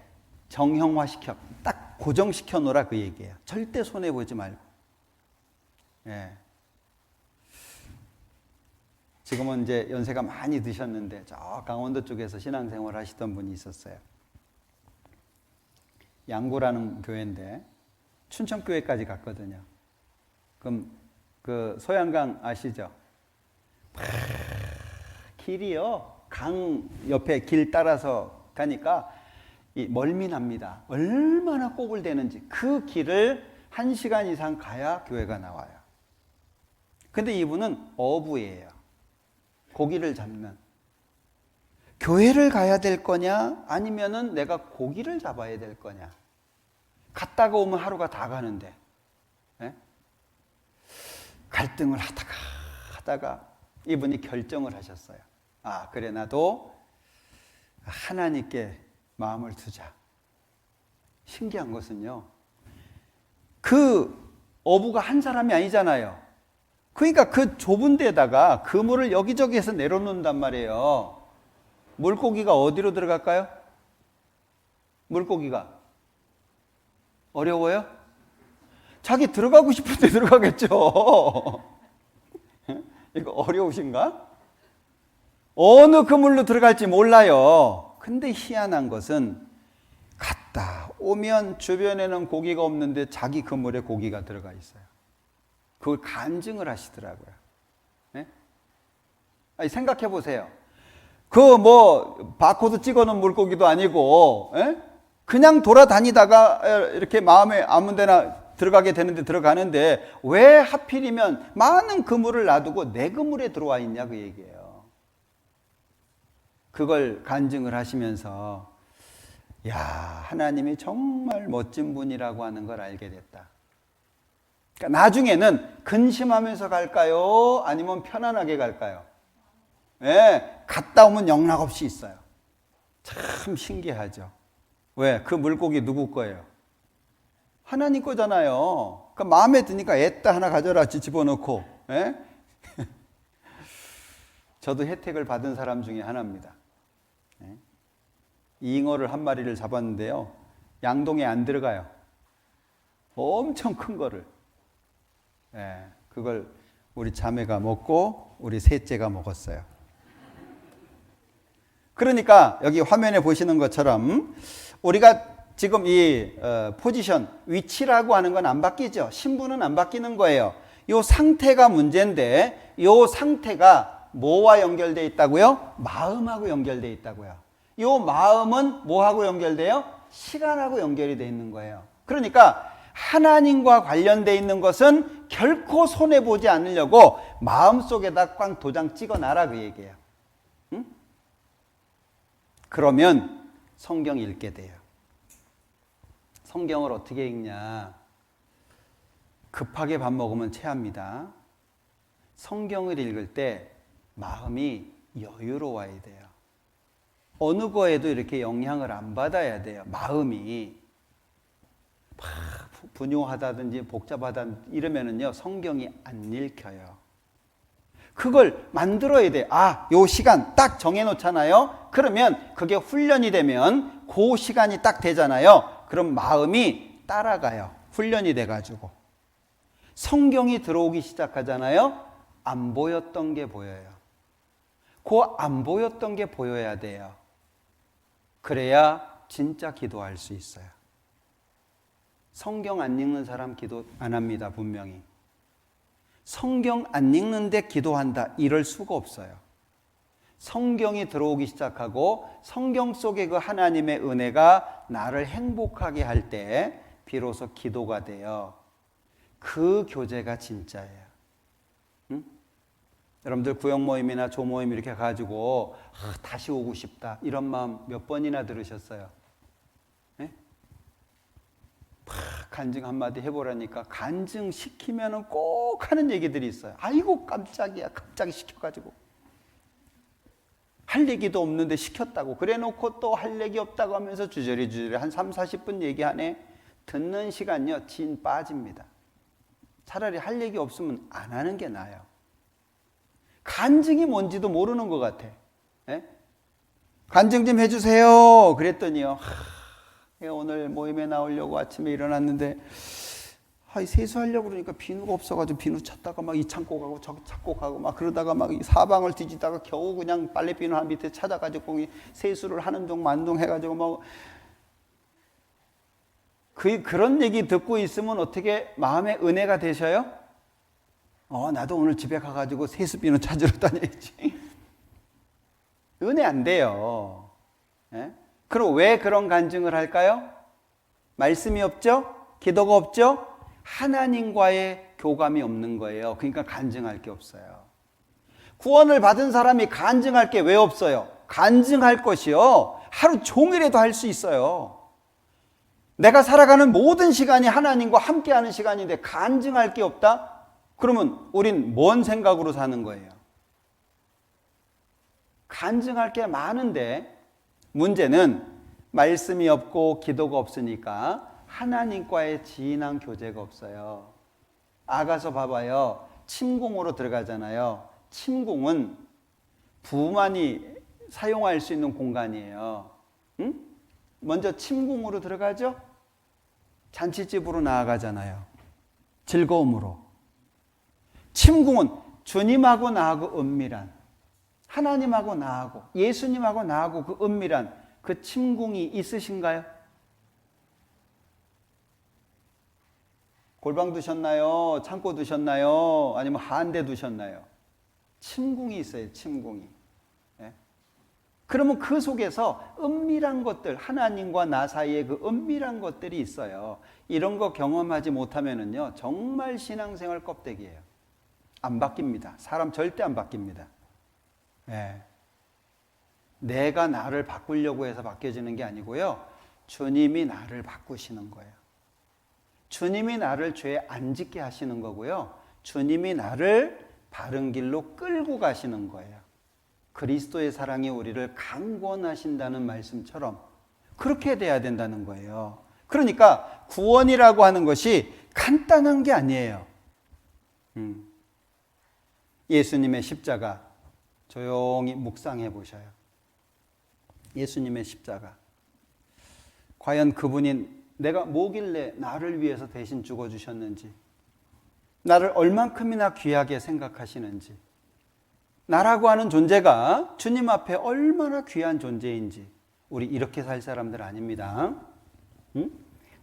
정형화시켜 딱 고정시켜 놓으라 그 얘기예요. 절대 손해보지 말고. 예. 지금은 이제 연세가 많이 드셨는데 저 강원도 쪽에서 신앙생활 하시던 분이 있었어요. 양구라는 교회인데 춘천교회까지 갔거든요. 그럼 그 소양강 아시죠? 길이요. 강 옆에 길 따라서 가니까 멀미납니다. 얼마나 꼬불대는지 그 길을 1시간 이상 가야 교회가 나와요. 근데 이분은 어부예요. 고기를 잡는. 교회를 가야 될 거냐 아니면은 내가 고기를 잡아야 될 거냐. 갔다가 오면 하루가 다 가는데 예? 갈등을 하다가 이분이 결정을 하셨어요. 그래 나도 하나님께 마음을 두자. 신기한 것은요. 그 어부가 한 사람이 아니잖아요. 그러니까 그 좁은 데다가 그물을 여기저기에서 내려놓는단 말이에요. 물고기가 어디로 들어갈까요? 물고기가 어려워요? 자기 들어가고 싶을 때 들어가겠죠. 이거 어려우신가? 어느 그물로 들어갈지 몰라요. 근데 희한한 것은 갔다 오면 주변에는 고기가 없는데 자기 그물에 고기가 들어가 있어요. 그걸 간증을 하시더라고요. 네? 아니, 생각해 보세요. 바코드 찍어놓은 물고기도 아니고, 그냥 돌아다니다가 이렇게 마음에 아무 데나 들어가게 되는데 들어가는데 왜 하필이면 많은 그물을 놔두고 내 그물에 들어와 있냐 그 얘기예요. 그걸 간증을 하시면서 야, 하나님이 정말 멋진 분이라고 하는 걸 알게 됐다. 그러니까 나중에는 근심하면서 갈까요? 아니면 편안하게 갈까요? 갔다 오면 영락없이 있어요. 참 신기하죠. 왜? 그 물고기 누구 거예요? 하나님 거잖아요. 그러니까 마음에 드니까 애따 하나 가져라 집어넣고. 저도 혜택을 받은 사람 중에 하나입니다. 잉어를 한 마리를 잡았는데요. 양동에 안 들어가요. 엄청 큰 거를. 그걸 우리 자매가 먹고 우리 셋째가 먹었어요. 그러니까 여기 화면에 보시는 것처럼 우리가 지금 이 포지션, 위치라고 하는 건 안 바뀌죠. 신분은 안 바뀌는 거예요. 이 상태가 문제인데 이 상태가 뭐와 연결되어 있다고요? 마음하고 연결되어 있다고요. 요 마음은 뭐하고 연결돼요? 시간하고 연결이 돼 있는 거예요. 그러니까 하나님과 관련돼 있는 것은 결코 손해보지 않으려고 마음속에다 꽝 도장 찍어놔라 그 얘기예요. 응? 그러면 성경 읽게 돼요. 성경을 어떻게 읽냐? 급하게 밥 먹으면 체합니다. 성경을 읽을 때 마음이 여유로워야 돼요. 어느 거에도 이렇게 영향을 안 받아야 돼요. 마음이 막 분유하다든지 복잡하다든지 이러면은요 성경이 안 읽혀요. 그걸 만들어야 돼. 요 시간 딱 정해놓잖아요. 그러면 그게 훈련이 되면 그 시간이 딱 되잖아요. 그럼 마음이 따라가요. 훈련이 돼가지고 성경이 들어오기 시작하잖아요. 안 보였던 게 보여요. 그 안 보였던 게 보여야 돼요. 그래야 진짜 기도할 수 있어요. 성경 안 읽는 사람 기도 안 합니다. 분명히. 성경 안 읽는데 기도한다. 이럴 수가 없어요. 성경이 들어오기 시작하고 성경 속에 그 하나님의 은혜가 나를 행복하게 할 때 비로소 기도가 돼요. 그 교제가 진짜예요. 응? 여러분들 구역 모임이나 조모임 이렇게 가지고 다시 오고 싶다 이런 마음 몇 번이나 들으셨어요? 네? 간증 한마디 해보라니까 간증 시키면은 꼭 하는 얘기들이 있어요. 아이고 깜짝이야. 갑자기 시켜가지고 할 얘기도 없는데 시켰다고 그래 놓고 또 할 얘기 없다고 하면서 주저리 한 3, 40분 얘기하네. 듣는 시간요 진 빠집니다. 차라리 할 얘기 없으면 안 하는 게 나아요. 간증이 뭔지도 모르는 것 같아. 예? 간증 좀 해주세요. 그랬더니요. 오늘 모임에 나오려고 아침에 일어났는데 세수하려고 그러니까 비누가 없어가지고 비누 찾다가 막 이 창고 가고 저 창고 가고 막 그러다가 막 이 사방을 뒤지다가 겨우 그냥 빨래비누 한 밑에 찾아가지고 세수를 하는 둥 만둥 해가지고 막 그런 얘기 듣고 있으면 어떻게 마음에 은혜가 되셔요? 나도 오늘 집에 가가지고 세수비누 찾으러 다녀야지. 은혜 안 돼요. 예? 그럼 왜 그런 간증을 할까요? 말씀이 없죠? 기도가 없죠? 하나님과의 교감이 없는 거예요. 그러니까 간증할 게 없어요. 구원을 받은 사람이 간증할 게 왜 없어요? 간증할 것이요. 하루 종일에도 할 수 있어요. 내가 살아가는 모든 시간이 하나님과 함께하는 시간인데 간증할 게 없다? 그러면 우린 뭔 생각으로 사는 거예요? 간증할 게 많은데 문제는 말씀이 없고 기도가 없으니까 하나님과의 진한 교제가 없어요. 아가서 봐봐요. 침궁으로 들어가잖아요. 침궁은 부만이 사용할 수 있는 공간이에요. 응? 먼저 침궁으로 들어가죠. 잔치집으로 나아가잖아요. 즐거움으로. 침궁은 주님하고 나하고 은밀한, 하나님하고 나하고 예수님하고 나하고 그 은밀한 그 침궁이 있으신가요? 골방 두셨나요? 창고 두셨나요? 아니면 한대 두셨나요? 침궁이 있어요. 침궁이. 네? 그러면 그 속에서 은밀한 것들, 하나님과 나 사이에 그 은밀한 것들이 있어요. 이런 거 경험하지 못하면은요 정말 신앙생활 껍데기예요. 안 바뀝니다. 사람 절대 안 바뀝니다. 네. 내가 나를 바꾸려고 해서 바뀌어지는 게 아니고요. 주님이 나를 바꾸시는 거예요. 주님이 나를 죄 안 짓게 하시는 거고요. 주님이 나를 바른 길로 끌고 가시는 거예요. 그리스도의 사랑이 우리를 강권하신다는 말씀처럼 그렇게 돼야 된다는 거예요. 그러니까 구원이라고 하는 것이 간단한 게 아니에요. 예수님의 십자가 조용히 묵상해 보셔요. 예수님의 십자가. 과연 그분이 내가 뭐길래 나를 위해서 대신 죽어주셨는지, 나를 얼만큼이나 귀하게 생각하시는지, 나라고 하는 존재가 주님 앞에 얼마나 귀한 존재인지, 우리 이렇게 살 사람들 아닙니다. 응?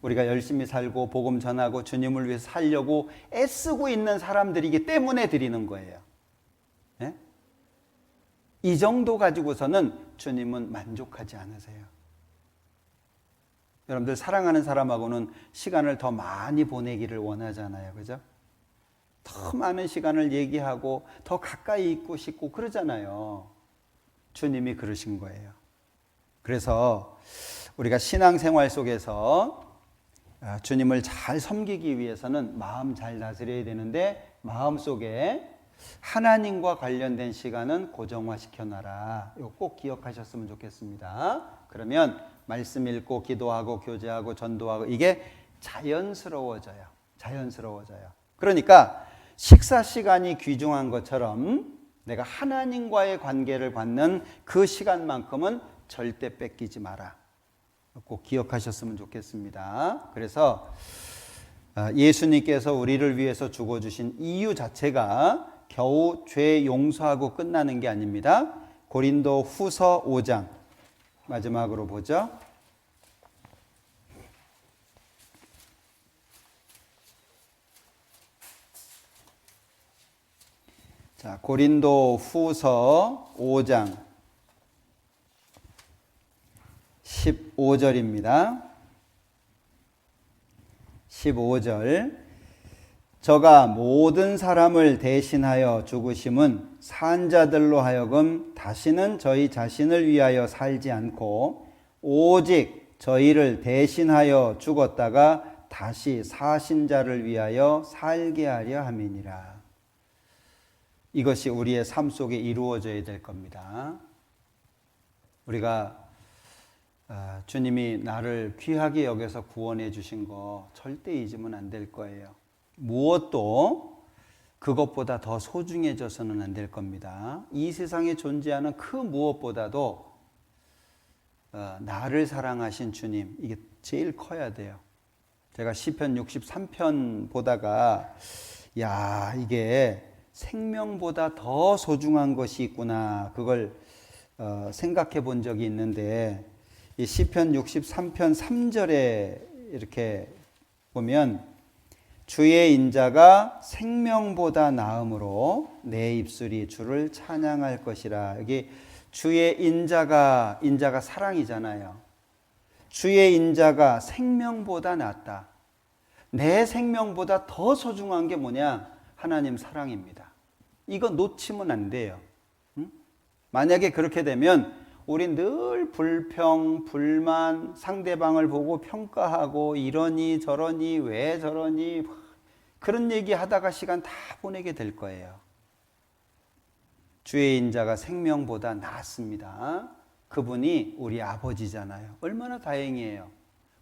우리가 열심히 살고 복음 전하고 주님을 위해서 살려고 애쓰고 있는 사람들이기 때문에 드리는 거예요. 네? 이 정도 가지고서는 주님은 만족하지 않으세요. 여러분들 사랑하는 사람하고는 시간을 더 많이 보내기를 원하잖아요. 그죠? 더 많은 시간을 얘기하고 더 가까이 있고 싶고 그러잖아요. 주님이 그러신 거예요. 그래서 우리가 신앙생활 속에서 주님을 잘 섬기기 위해서는 마음 잘 다스려야 되는데 마음속에 하나님과 관련된 시간은 고정화시켜놔라. 이거 꼭 기억하셨으면 좋겠습니다. 그러면 말씀 읽고 기도하고 교제하고 전도하고 이게 자연스러워져요. 자연스러워져요. 그러니까 식사 시간이 귀중한 것처럼 내가 하나님과의 관계를 갖는 그 시간만큼은 절대 뺏기지 마라. 꼭 기억하셨으면 좋겠습니다. 그래서 예수님께서 우리를 위해서 죽어주신 이유 자체가 겨우 죄 용서하고 끝나는 게 아닙니다. 고린도 후서 5장 마지막으로 보죠. 자, 고린도 후서 5장 15절입니다. 15절 저가 모든 사람을 대신하여 죽으심은 산 자들로 하여금 다시는 저희 자신을 위하여 살지 않고 오직 저희를 대신하여 죽었다가 다시 사신 자를 위하여 살게 하려 함이니라. 이것이 우리의 삶 속에 이루어져야 될 겁니다. 우리가 주님이 나를 귀하게 여겨서 구원해 주신 거 절대 잊으면 안 될 거예요. 무엇도 그것보다 더 소중해져서는 안 될 겁니다. 이 세상에 존재하는 그 무엇보다도 나를 사랑하신 주님, 이게 제일 커야 돼요. 제가 시편 63편 보다가 야, 이게 생명보다 더 소중한 것이 있구나, 그걸 생각해 본 적이 있는데, 이 시편 63편 3절에 이렇게 보면 주의 인자가 생명보다 나음으로 내 입술이 주를 찬양할 것이라. 여기 주의 인자가 사랑이잖아요. 주의 인자가 생명보다 낫다. 내 생명보다 더 소중한 게 뭐냐? 하나님 사랑입니다. 이거 놓치면 안 돼요. 만약에 그렇게 되면 우린 늘 불평, 불만, 상대방을 보고 평가하고 이러니 저러니 왜 저러니 그런 얘기 하다가 시간 다 보내게 될 거예요. 주의 인자가 생명보다 낫습니다. 그분이 우리 아버지잖아요. 얼마나 다행이에요.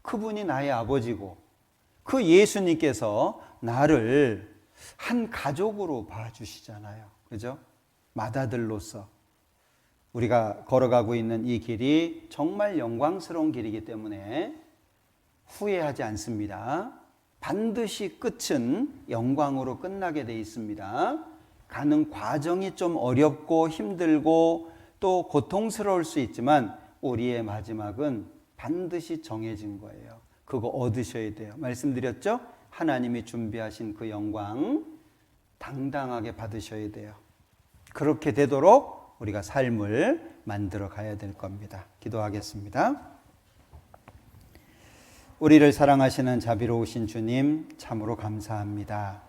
그분이 나의 아버지고 그 예수님께서 나를 한 가족으로 봐주시잖아요. 그죠? 맏아들로서 우리가 걸어가고 있는 이 길이 정말 영광스러운 길이기 때문에 후회하지 않습니다. 반드시 끝은 영광으로 끝나게 돼 있습니다. 가는 과정이 좀 어렵고 힘들고 또 고통스러울 수 있지만 우리의 마지막은 반드시 정해진 거예요. 그거 얻으셔야 돼요. 말씀드렸죠? 하나님이 준비하신 그 영광 당당하게 받으셔야 돼요. 그렇게 되도록 우리가 삶을 만들어 가야 될 겁니다. 기도하겠습니다. 우리를 사랑하시는 자비로우신 주님, 참으로 감사합니다.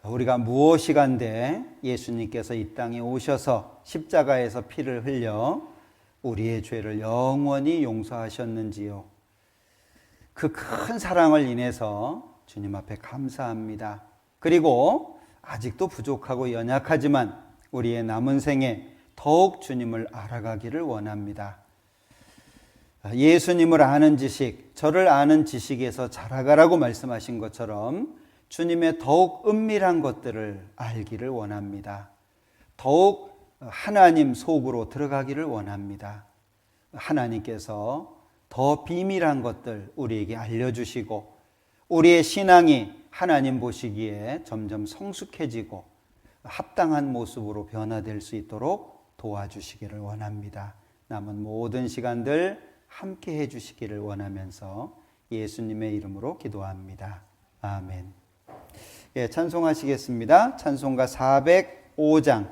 우리가 무엇이 간데 예수님께서 이 땅에 오셔서 십자가에서 피를 흘려 우리의 죄를 영원히 용서하셨는지요. 그 큰 사랑을 인해서 주님 앞에 감사합니다. 그리고 아직도 부족하고 연약하지만 우리의 남은 생에 더욱 주님을 알아가기를 원합니다. 예수님을 아는 지식, 저를 아는 지식에서 자라가라고 말씀하신 것처럼 주님의 더욱 은밀한 것들을 알기를 원합니다. 더욱 하나님 속으로 들어가기를 원합니다. 하나님께서 더 비밀한 것들 우리에게 알려주시고 우리의 신앙이 하나님 보시기에 점점 성숙해지고 합당한 모습으로 변화될 수 있도록 도와주시기를 원합니다. 남은 모든 시간들 함께 해주시기를 원하면서 예수님의 이름으로 기도합니다. 아멘. 예, 찬송하시겠습니다. 찬송가 405장